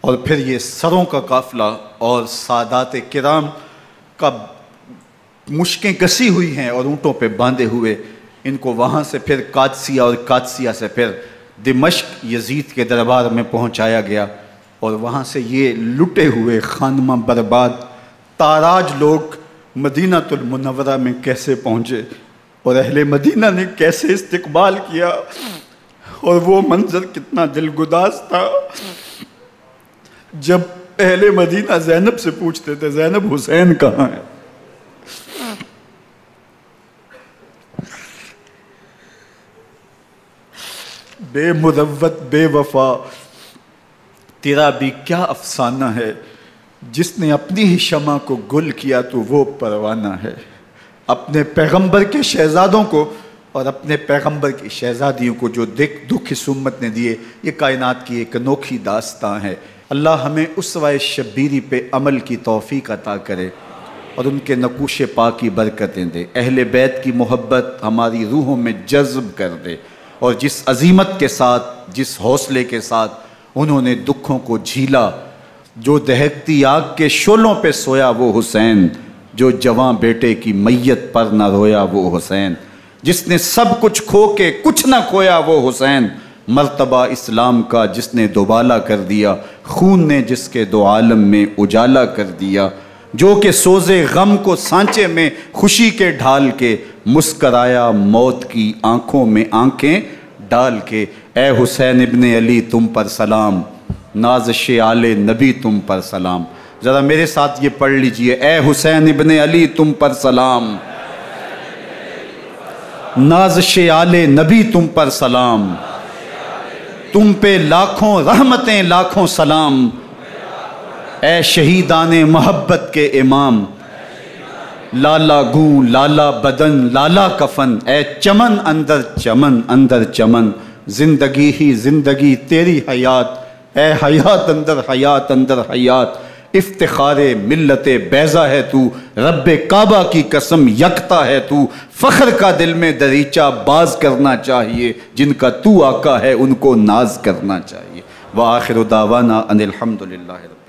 اور پھر یہ سروں کا قافلہ اور سادات کرام کا مشکیں کسی ہوئی ہیں اور اونٹوں پہ باندھے ہوئے، ان کو وہاں سے پھر قادسیہ، اور قادسیہ سے پھر دمشق یزید کے دربار میں پہنچایا گیا، اور وہاں سے یہ لٹے ہوئے خانمہ برباد تاراج لوگ مدینہ المنورہ میں کیسے پہنچے، اور اہل مدینہ نے کیسے استقبال کیا، اور وہ منظر کتنا دلگداز تھا جب اہل مدینہ زینب سے پوچھتے تھے زینب حسین کہاں ہے؟ بے مروت بے وفا تیرا بھی کیا افسانہ ہے، جس نے اپنی ہی شمع کو گل کیا تو وہ پروانہ ہے۔ اپنے پیغمبر کے شہزادوں کو اور اپنے پیغمبر کی شہزادیوں کو جو دکھ اس امت نے دیے، یہ کائنات کی ایک انوکھی داستان ہے۔ اللہ ہمیں اسوہ شبیری پہ عمل کی توفیق عطا کرے اور ان کے نقوش پاک کی برکتیں دے، اہل بیت کی محبت ہماری روحوں میں جذب کر دے، اور جس عظیمت کے ساتھ، جس حوصلے کے ساتھ انہوں نے دکھوں کو جھیلا، جو دہکتی آگ کے شعلوں پہ سویا وہ حسین، جو جواں بیٹے کی میت پر نہ رویا وہ حسین، جس نے سب کچھ کھو کے کچھ نہ کھویا وہ حسین، مرتبہ اسلام کا جس نے دوبالا کر دیا، خون نے جس کے دو عالم میں اجالا کر دیا، جو کہ سوزے غم کو سانچے میں خوشی کے ڈھال کے مسکرایا موت کی آنکھوں میں آنکھیں ڈال کے۔ اے حسین ابن علی تم پر سلام، نازش آل نبی تم پر سلام۔ ذرا میرے ساتھ یہ پڑھ لیجئے، اے حسین ابن علی تم پر سلام، نازش آل نبی تم پر سلام، تم پہ لاکھوں رحمتیں لاکھوں سلام، اے شہیدان محبت کے امام، لالا گوں لالا بدن لالا کفن، اے چمن اندر چمن، زندگی ہی زندگی تیری حیات اے حیات اندر حیات اندر حیات، افتخار ملت بیضا ہے تو، رب کعبہ کی قسم یکتا ہے تو، فخر کا دل میں دریچہ باز کرنا چاہیے، جن کا تو آقا ہے ان کو ناز کرنا چاہیے۔ وآخر دعوانا ان الحمدللہ۔